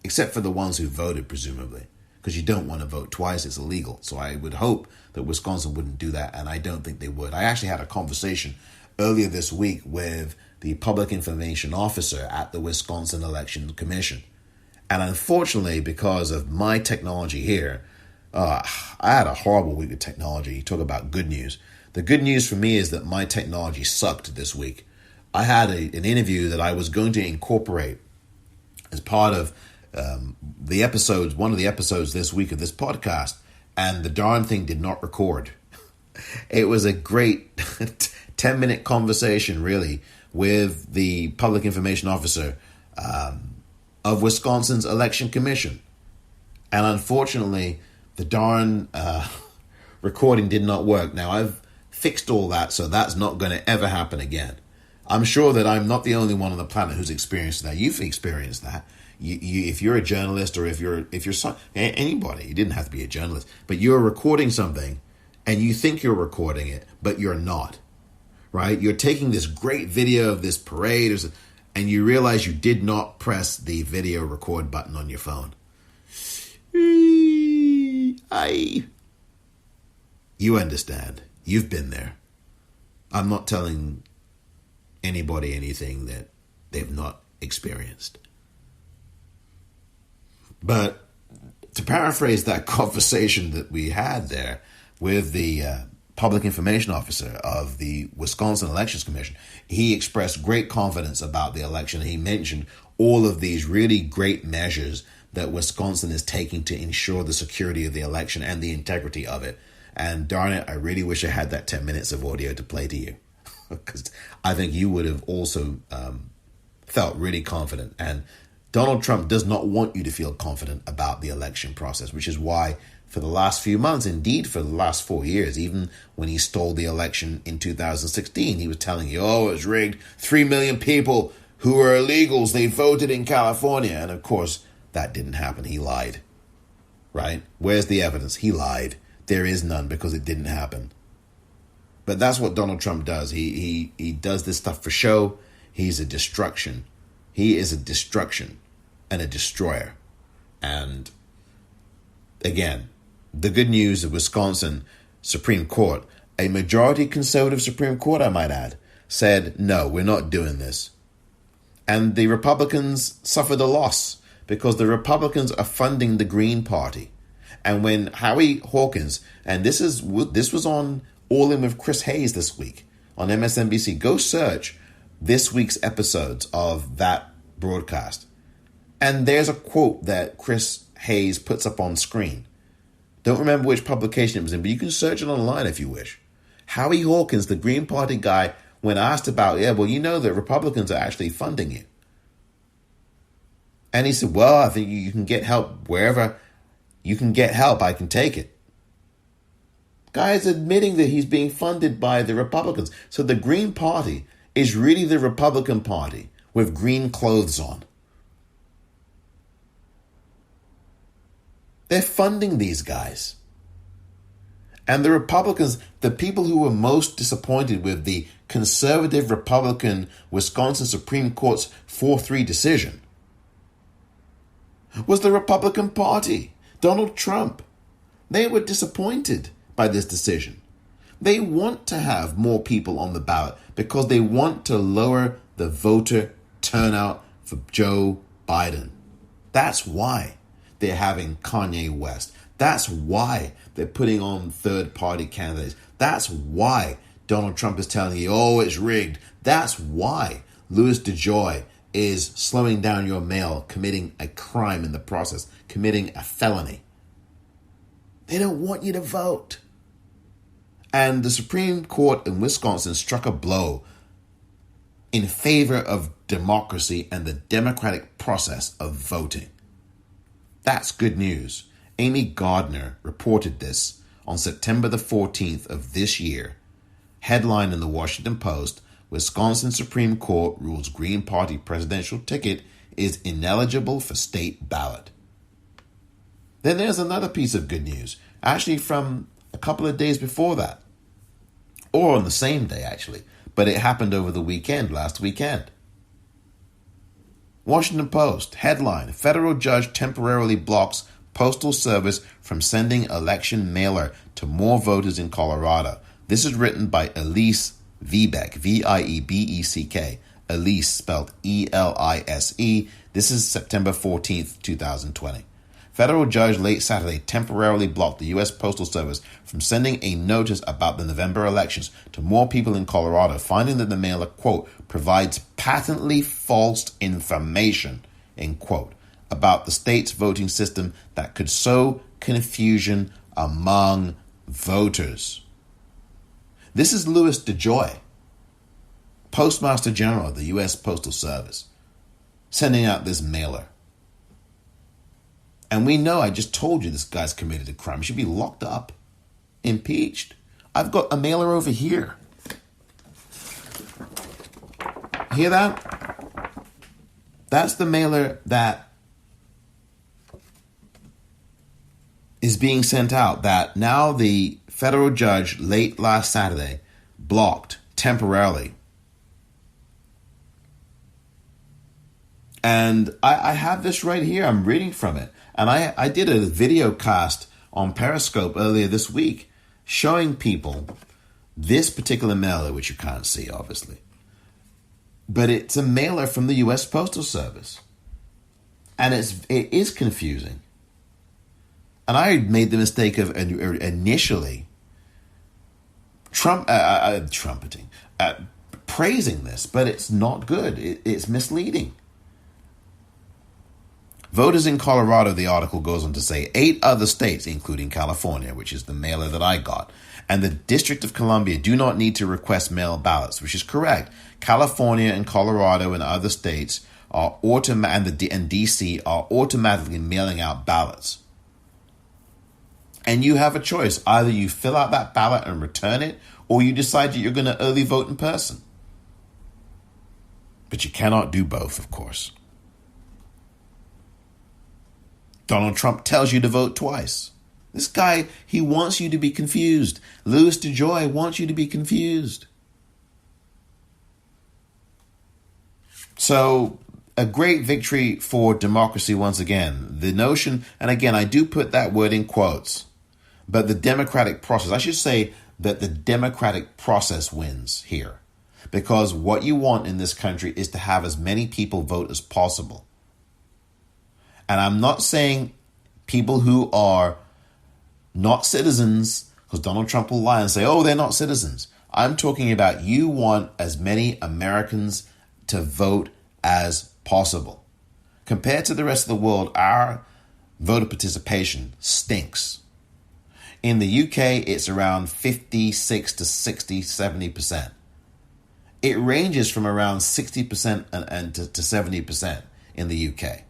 except for the ones who voted, presumably, because you don't want to vote twice. It's illegal. So I would hope that Wisconsin wouldn't do that, and I don't think they would. I actually had a conversation earlier this week with the public information officer at the Wisconsin Election Commission. And unfortunately, because of my technology here, I had a horrible week with technology. You talk about good news. The good news for me is that my technology sucked this week. I had an interview that I was going to incorporate as part of the episodes, one of the episodes this week of this podcast, and the darn thing did not record. It was a great 10-minute conversation, really, with the public information officer of Wisconsin's Election Commission. And unfortunately, the darn recording did not work. Now, I've fixed all that, so that's not going to ever happen again. I'm sure that I'm not the only one on the planet who's experienced that. You've experienced that. If you're a journalist, or if you're anybody, you didn't have to be a journalist, but you're recording something and you think you're recording it, but you're not, right? You're taking this great video of this parade, and you realize you did not press the video record button on your phone. You understand. You've been there. I'm not telling anybody anything that they've not experienced. But to paraphrase that conversation that we had there with the public information officer of the Wisconsin Elections Commission, he expressed great confidence about the election. He mentioned all of these really great measures that Wisconsin is taking to ensure the security of the election and the integrity of it. And darn it, I really wish I had that 10 minutes of audio to play to you, because I think you would have also felt really confident. And Donald Trump does not want you to feel confident about the election process, which is why for the last few months, indeed for the last 4 years, even when he stole the election in 2016, he was telling you, oh, it was rigged. 3 million people who were illegals, they voted in California. And of course, that didn't happen. He lied, right? Where's the evidence? He lied. There is none, because it didn't happen. But that's what Donald Trump does. He does this stuff for show. He's a destruction. He is a destruction and a destroyer. And again, the good news of Wisconsin Supreme Court, a majority conservative Supreme Court, I might add, said, no, we're not doing this. And the Republicans suffered a loss because the Republicans are funding the Green Party. And when Howie Hawkins, and this was on All In with Chris Hayes this week on MSNBC, go search this week's episodes of that broadcast. And there's a quote that Chris Hayes puts up on screen. Don't remember which publication it was in, but you can search it online if you wish. Howie Hawkins, the Green Party guy, when asked about, you know that Republicans are actually funding you. And he said, well, I think you can get help wherever you can get help. I can take it. Guy's admitting that he's being funded by the Republicans. So the Green Party is really the Republican Party with green clothes on. They're funding these guys. And the Republicans, the people who were most disappointed with the conservative Republican Wisconsin Supreme Court's 4-3 decision, was the Republican Party, Donald Trump. They were disappointed by this decision. They want to have more people on the ballot because they want to lower the voter turnout for Joe Biden. That's why they're having Kanye West. That's why they're putting on third-party candidates. That's why Donald Trump is telling you, oh, it's rigged. That's why Louis DeJoy is slowing down your mail, committing a crime in the process, committing a felony. They don't want you to vote. And the Supreme Court in Wisconsin struck a blow in favor of democracy and the democratic process of voting. That's good news. Amy Gardner reported this on September the 14th of this year. Headline in the Washington Post, Wisconsin Supreme Court rules Green Party presidential ticket is ineligible for state ballot. Then there's another piece of good news, actually from a couple of days before that, or on the same day actually, but it happened over the weekend, last weekend. Washington Post, headline, federal judge temporarily blocks Postal Service from sending election mailer to more voters in Colorado. This is written by Elise Viebeck, Viebeck, Elise spelled Elise. This is September 14th, 2020. Federal judge late Saturday temporarily blocked the U.S. Postal Service from sending a notice about the November elections to more people in Colorado, finding that the mailer, quote, provides patently false information, end quote, about the state's voting system that could sow confusion among voters. This is Louis DeJoy, Postmaster General of the U.S. Postal Service, sending out this mailer. And we know, I just told you, this guy's committed a crime. He should be locked up, impeached. I've got a mailer over here. Hear that? That's the mailer that is being sent out, that now the federal judge late last Saturday blocked temporarily. And I have this right here. I'm reading from it. And I did a video cast on Periscope earlier this week showing people this particular mailer, which you can't see, obviously. But it's a mailer from the U.S. Postal Service. And it is confusing. And I made the mistake of initially praising this, but it's not good. It's misleading. Voters in Colorado, the article goes on to say, 8 other states, including California, which is the mailer that I got, and the District of Columbia do not need to request mail ballots, which is correct. California and Colorado and other states and DC are automatically mailing out ballots. And you have a choice. Either you fill out that ballot and return it, or you decide that you're going to early vote in person. But you cannot do both, of course. Donald Trump tells you to vote twice. This guy, he wants you to be confused. Louis DeJoy wants you to be confused. So, a great victory for democracy once again. The notion, and again, I do put that word in quotes, but the democratic process, I should say that the democratic process wins here. Because what you want in this country is to have as many people vote as possible. And I'm not saying people who are not citizens, because Donald Trump will lie and say, oh, they're not citizens. I'm talking about you want as many Americans to vote as possible. Compared to the rest of the world, our voter participation stinks. In the UK, it's around 56 to 60, 70%. It ranges from around 60% and to 70% in the UK.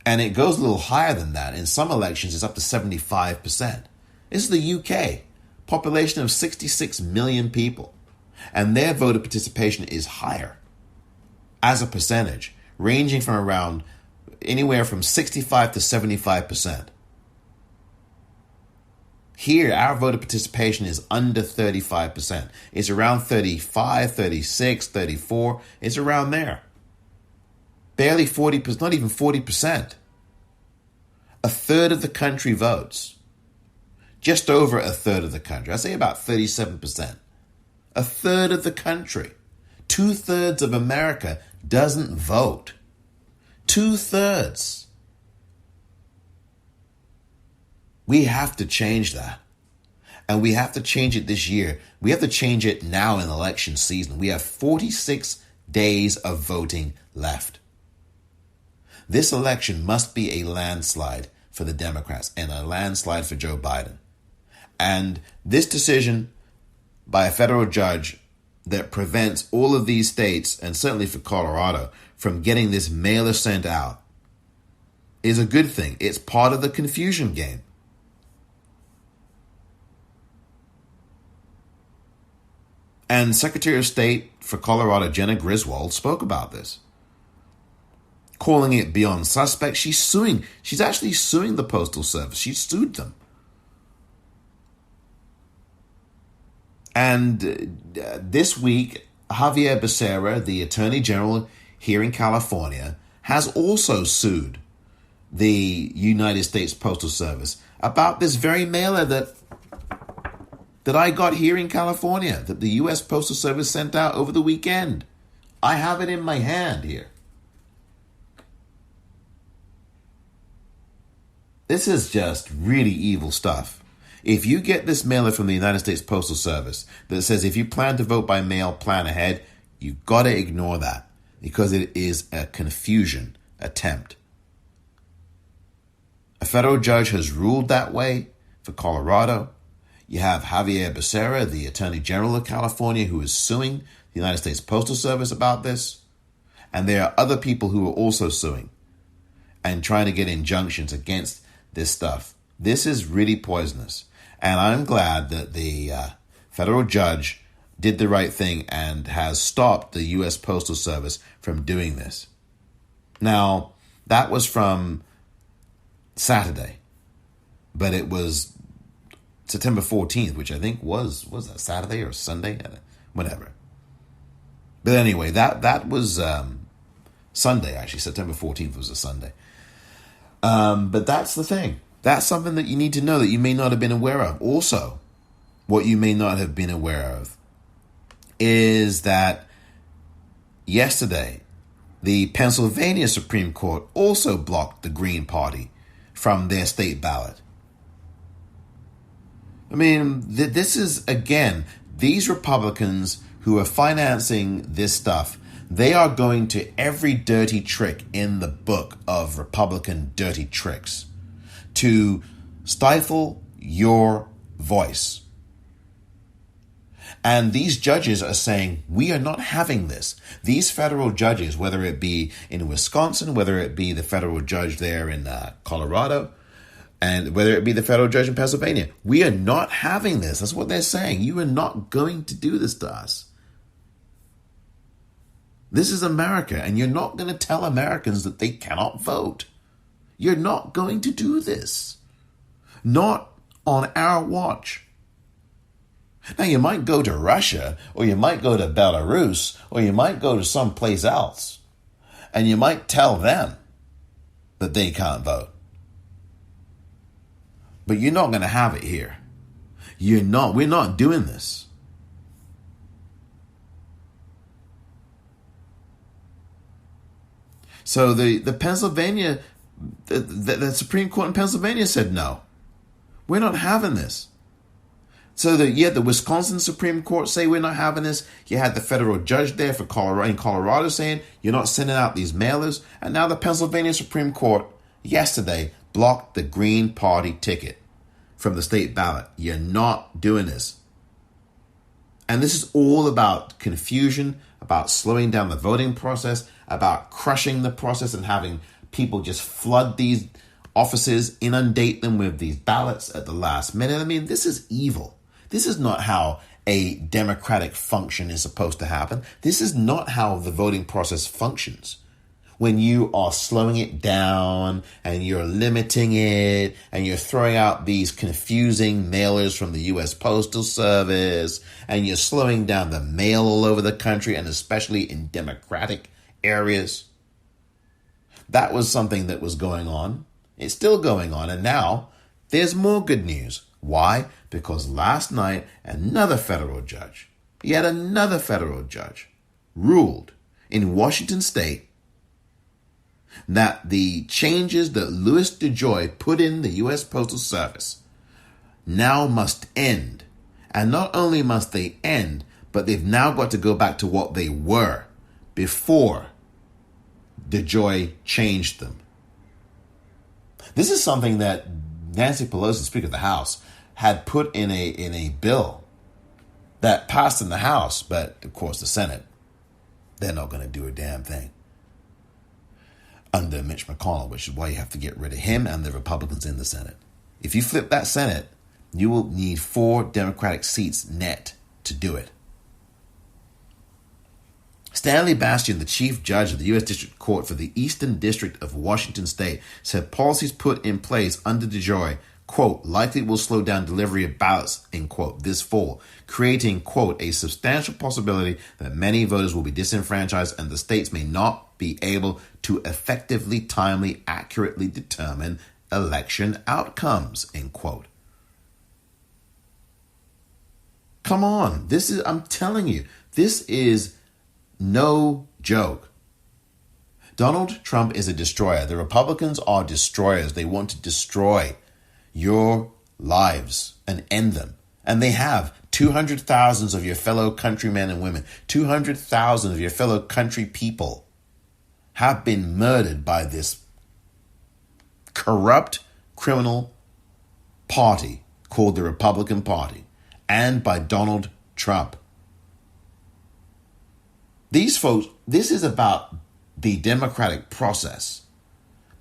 And it goes a little higher than that. In some elections, it's up to 75%. This is the UK, population of 66 million people. And their voter participation is higher as a percentage, ranging from around anywhere from 65 to 75%. Here, our voter participation is under 35%. It's around 35, 36, 34. It's around there. Barely 40%, not even 40%. A third of the country votes. Just over a third of the country. I say about 37%. A third of the country. 2/3 of America doesn't vote. 2/3. We have to change that. And we have to change it this year. We have to change it now in election season. We have 46 days of voting left. This election must be a landslide for the Democrats and a landslide for Joe Biden. And this decision by a federal judge that prevents all of these states, and certainly for Colorado, from getting this mailer sent out is a good thing. It's part of the confusion game. And Secretary of State for Colorado, Jenna Griswold, spoke about this, calling it beyond suspect. She's actually suing the Postal Service. She sued them. And this week, Javier Becerra, the Attorney General here in California, has also sued the United States Postal Service about this very mailer that I got here in California, that the U.S. Postal Service sent out over the weekend. I have it in my hand here. This is just really evil stuff. If you get this mailer from the United States Postal Service that says if you plan to vote by mail, plan ahead, you've got to ignore that because it is a confusion attempt. A federal judge has ruled that way for Colorado. You have Javier Becerra, the Attorney General of California, who is suing the United States Postal Service about this. And there are other people who are also suing and trying to get injunctions against this stuff. This is really poisonous. And I'm glad that the federal judge did the right thing and has stopped the U.S. Postal Service from doing this. Now, that was from Saturday, but it was September 14th, which I think was that Saturday or Sunday? Whatever. But anyway, that was Sunday, actually. September 14th was a Sunday. But that's the thing. That's something that you need to know that you may not have been aware of. Also, what you may not have been aware of is that yesterday, the Pennsylvania Supreme Court also blocked the Green Party from their state ballot. I mean, this is, again, these Republicans who are financing this stuff, they are going to every dirty trick in the book of Republican dirty tricks to stifle your voice. And these judges are saying, we are not having this. These federal judges, whether it be in Wisconsin, whether it be the federal judge there in Colorado, and whether it be the federal judge in Pennsylvania, we are not having this. That's what they're saying. You are not going to do this to us. This is America, and you're not going to tell Americans that they cannot vote. You're not going to do this. Not on our watch. Now, you might go to Russia, or you might go to Belarus, or you might go to someplace else, and you might tell them that they can't vote. But you're not going to have it here. We're not doing this. So the Pennsylvania, the Supreme Court in Pennsylvania said no. We're not having this. So you had the Wisconsin Supreme Court say we're not having this. You had the federal judge there for Colorado saying you're not sending out these mailers. And now the Pennsylvania Supreme Court yesterday blocked the Green Party ticket from the state ballot. You're not doing this. And this is all about confusion, about slowing down the voting process, about crushing the process and having people just flood these offices, inundate them with these ballots at the last minute. I mean, this is evil. This is not how a democratic function is supposed to happen. This is not how the voting process functions. When you are slowing it down and you're limiting it and you're throwing out these confusing mailers from the U.S. Postal Service and you're slowing down the mail all over the country and especially in democratic areas. That was something that was going on. It's still going on. And now there's more good news. Why? Because last night, another federal judge, yet another federal judge, ruled in Washington State that the changes that Louis DeJoy put in the U.S. Postal Service now must end. And not only must they end, but they've now got to go back to what they were before DeJoy changed them. This is something that Nancy Pelosi, Speaker of the House, had put in a bill that passed in the House, but of course the Senate, they're not going to do a damn thing under Mitch McConnell, which is why you have to get rid of him and the Republicans in the Senate. If you flip that Senate, you will need 4 Democratic seats net to do it. Stanley Bastian, the chief judge of the U.S. District Court for the Eastern District of Washington State, said policies put in place under DeJoy, quote, likely will slow down delivery of ballots, end quote, this fall, creating, quote, a substantial possibility that many voters will be disenfranchised and the states may not be able to effectively, timely, accurately determine election outcomes, end quote. Come on. I'm telling you, this is no joke. Donald Trump is a destroyer. The Republicans are destroyers. They want to destroy your lives and end them. And they have 200,000 of your fellow countrymen and women, 200,000 of your fellow country people have been murdered by this corrupt criminal party called the Republican Party and by Donald Trump. These folks, this is about the democratic process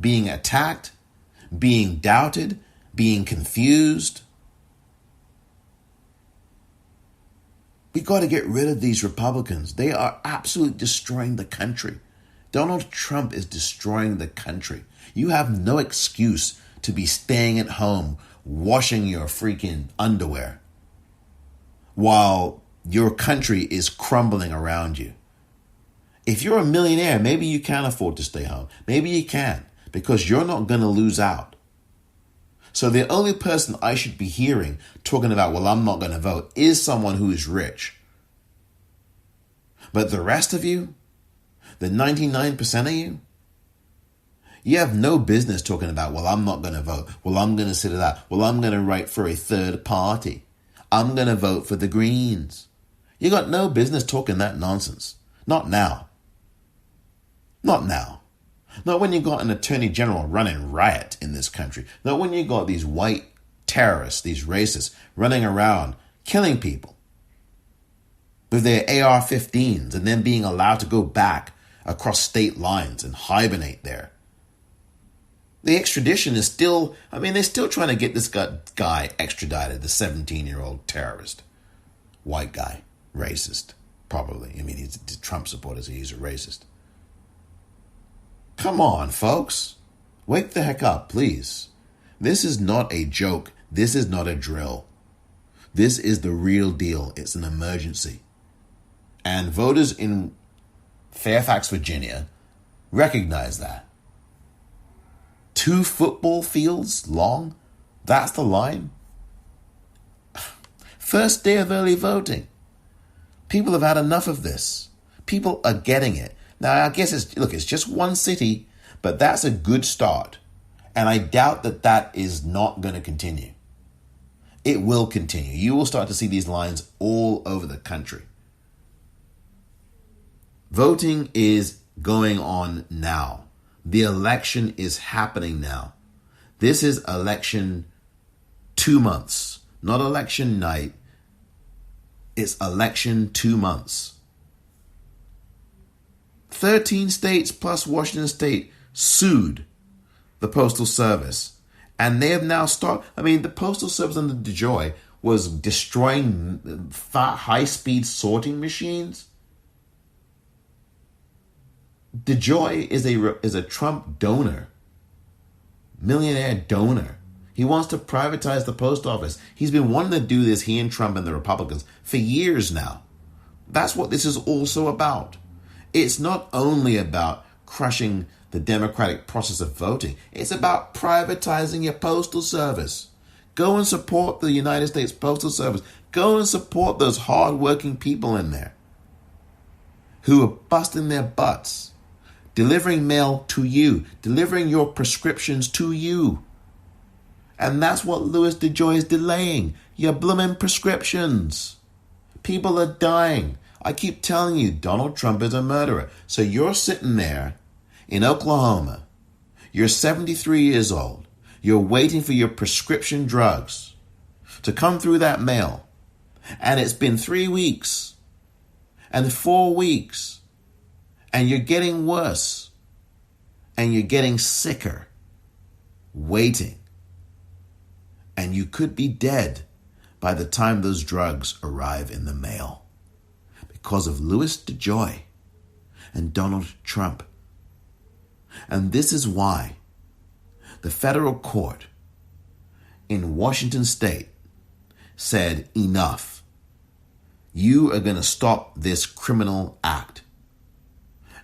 being attacked, being doubted, being confused. We got to get rid of these Republicans. They are absolutely destroying the country. Donald Trump is destroying the country. You have no excuse to be staying at home, washing your freaking underwear while your country is crumbling around you. If you're a millionaire, maybe you can afford to stay home. Maybe you can, because you're not going to lose out. So the only person I should be hearing talking about, well, I'm not going to vote, is someone who is rich. But the rest of you, the 99% of you, you have no business talking about, well, I'm not going to vote. Well, I'm going to sit it out. Well, I'm going to write for a third party. I'm going to vote for the Greens. You got no business talking that nonsense. Not now. Not now. Not when you got an attorney general running riot in this country. Not when you got these white terrorists, these racists, running around killing people with their AR-15s and then being allowed to go back across state lines and hibernate there. The extradition is still, they're still trying to get this guy extradited, the 17-year-old terrorist. White guy, racist, probably. He's a Trump supporter, so he's a racist. Come on, folks. Wake the heck up, please. This is not a joke. This is not a drill. This is the real deal. It's an emergency. And voters in Fairfax, Virginia, recognize that. 2 football fields long? That's the line? First day of early voting. People have had enough of this. People are getting it. Now, I guess it's just one city, but that's a good start. And I doubt that is not going to continue. It will continue. You will start to see these lines all over the country. Voting is going on now. The election is happening now. This is election 2 months, not election night. It's election 2 months. 13 states plus Washington State sued the Postal Service. And they have now started, the Postal Service under DeJoy was destroying high-speed sorting machines. DeJoy is a Trump donor, millionaire donor. He wants to privatize the post office. He's been wanting to do this, he and Trump and the Republicans, for years now. That's what this is also about. It's not only about crushing the democratic process of voting. It's about privatizing your postal service. Go and support the United States Postal Service. Go and support those hardworking people in there who are busting their butts, delivering mail to you, delivering your prescriptions to you. And that's what Louis DeJoy is delaying. Your blooming prescriptions. People are dying. I keep telling you, Donald Trump is a murderer. So you're sitting there in Oklahoma. You're 73 years old. You're waiting for your prescription drugs to come through that mail. And it's been 3 weeks and 4 weeks. And you're getting worse. And you're getting sicker. Waiting. And you could be dead by the time those drugs arrive in the mail. Because of Louis DeJoy. and Donald Trump. And this is why the federal court in Washington state said, enough. You are going to stop this criminal act.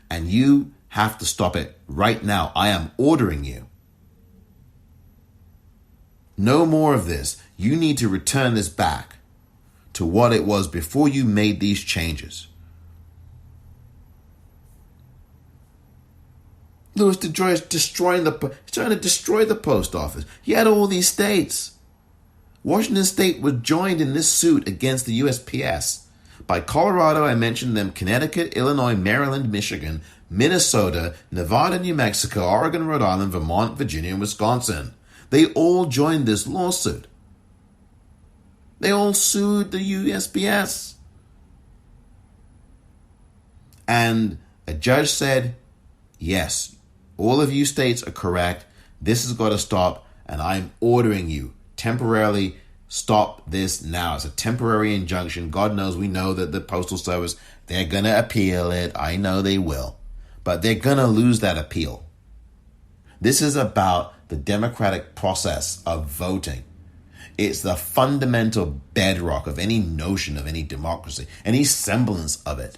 And you have to stop it right now. I am ordering you. No more of this. You need to return this back to what it was before you made these changes. Louis DeJoy is trying to destroy the post office. You had all these states. Washington state was joined in this suit against the USPS by Colorado, I mentioned them, Connecticut, Illinois, Maryland, Michigan, Minnesota, Nevada, New Mexico, Oregon, Rhode Island, Vermont, Virginia, and Wisconsin. They all joined this lawsuit. They all sued the USPS. And a judge said, yes, all of you states are correct. This has got to stop, and I'm ordering you temporarily stop this now. It's a temporary injunction. God knows we know that the Postal Service, they're going to appeal it. I know they will. But they're going to lose that appeal. This is about the democratic process of voting. It's the fundamental bedrock of any notion of any democracy, any semblance of it.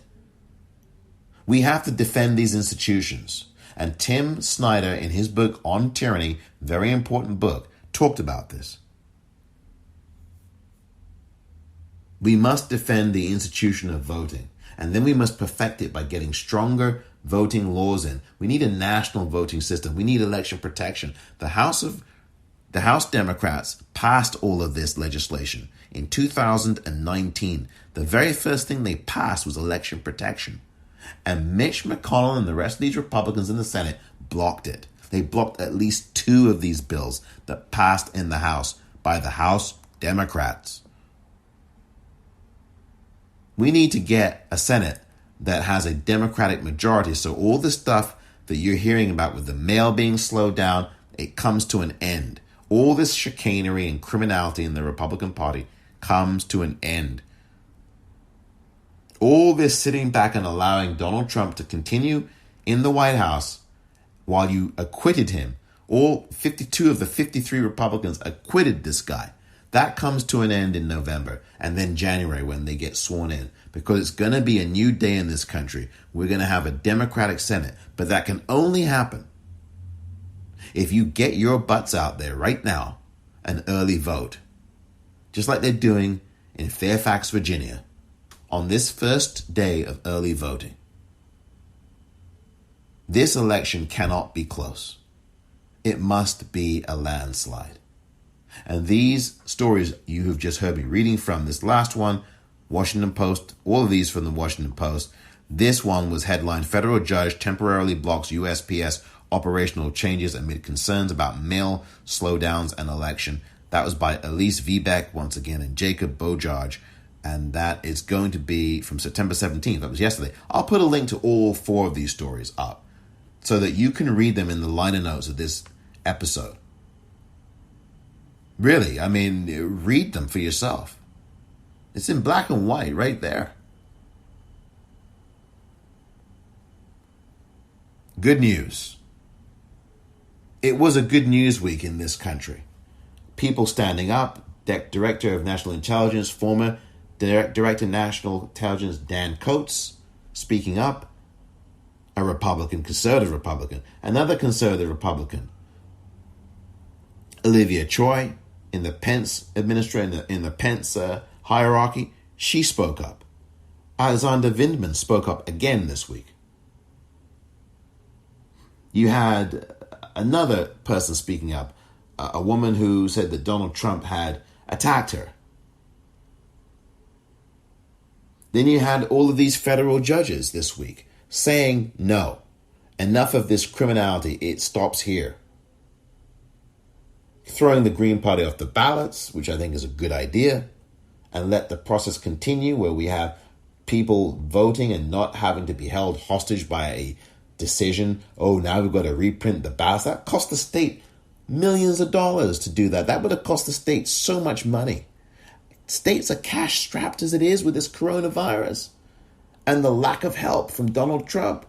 We have to defend these institutions. And Tim Snyder, in his book on tyranny, very important book, talked about this. We must defend the institution of voting, and then we must perfect it by getting stronger voting laws in. We need a national voting system. We need election protection. The House Democrats passed all of this legislation in 2019. The very first thing they passed was election protection. And Mitch McConnell and the rest of these Republicans in the Senate blocked it. They blocked at least 2 of these bills that passed in the House by the House Democrats. We need to get a Senate that has a Democratic majority, so all the stuff that you're hearing about with the mail being slowed down, it comes to an end. All this chicanery and criminality in the Republican Party comes to an end. All this sitting back and allowing Donald Trump to continue in the White House while you acquitted him. All 52 of the 53 Republicans acquitted this guy. That comes to an end in November and then January when they get sworn in, because it's going to be a new day in this country. We're going to have a Democratic Senate, but that can only happen if you get your butts out there right now and early vote, just like they're doing in Fairfax, Virginia, on this first day of early voting. This election cannot be close. It must be a landslide. And these stories you have just heard me reading from, this last one, Washington Post, all of these from the Washington Post. This one was headlined, Federal Judge Temporarily Blocks USPS Operational Changes Amid Concerns About Mail Slowdowns and Election. That was by Elise Viebeck, once again, and Jacob Bojaj. And that is going to be from September 17th. That was yesterday. I'll put a link to all 4 of these stories up so that you can read them in the liner notes of this episode. Really, I mean, read them for yourself. It's in black and white right there. Good news. It was a good news week in this country. People standing up. Director of National Intelligence, former Director of National Intelligence Dan Coates speaking up. A Republican, conservative Republican. Another conservative Republican. Olivia Choi in the Pence administration, in the Pence hierarchy, she spoke up. Alexander Vindman spoke up again this week. You had another person speaking up, a woman who said that Donald Trump had attacked her. Then you had all of these federal judges this week saying, no, enough of this criminality, it stops here. Throwing the Green Party off the ballots, which I think is a good idea, and let the process continue where we have people voting and not having to be held hostage by a decision. Oh, now we've got to reprint the ballots. That cost the state millions of dollars to do that. That would have cost the state so much money. States are cash strapped as it is with this coronavirus and the lack of help from Donald Trump.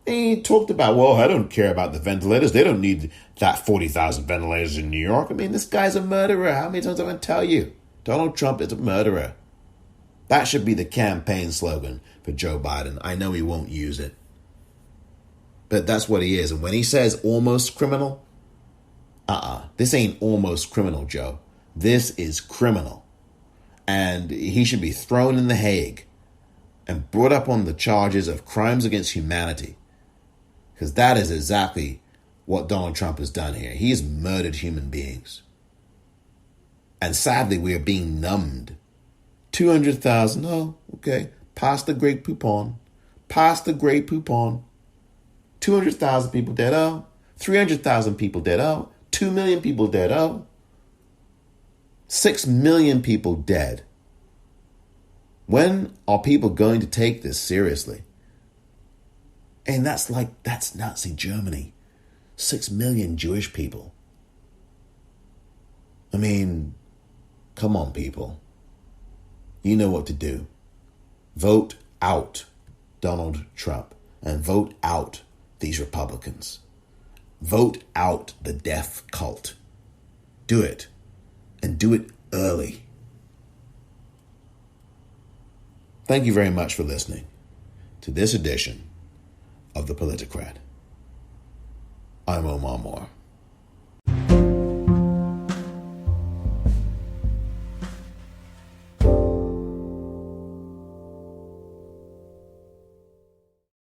He talked about, well, I don't care about the ventilators. They don't need that 40,000 ventilators in New York. I mean, this guy's a murderer. How many times am I going to tell you? Donald Trump is a murderer. That should be the campaign slogan for Joe Biden. I know he won't use it, but that's what he is. And when he says almost criminal, this ain't almost criminal, Joe. This is criminal. And he should be thrown in The Hague and brought up on the charges of crimes against humanity. Because that is exactly what Donald Trump has done here. He has murdered human beings. And sadly, we are being numbed. 200,000, oh, okay. Pass the Great Poupon. Pass the Great Poupon. 200,000 people dead, oh. 300,000 people dead, oh. 2 million people dead, oh. 6 million people dead. When are people going to take this seriously? And that's Nazi Germany. 6 million Jewish people. I mean, come on, people. You know what to do. Vote out Donald Trump and vote out these Republicans. Vote out the death cult. Do it. And do it early. Thank you very much for listening to this edition of The Politicrat. I'm Omar Moore.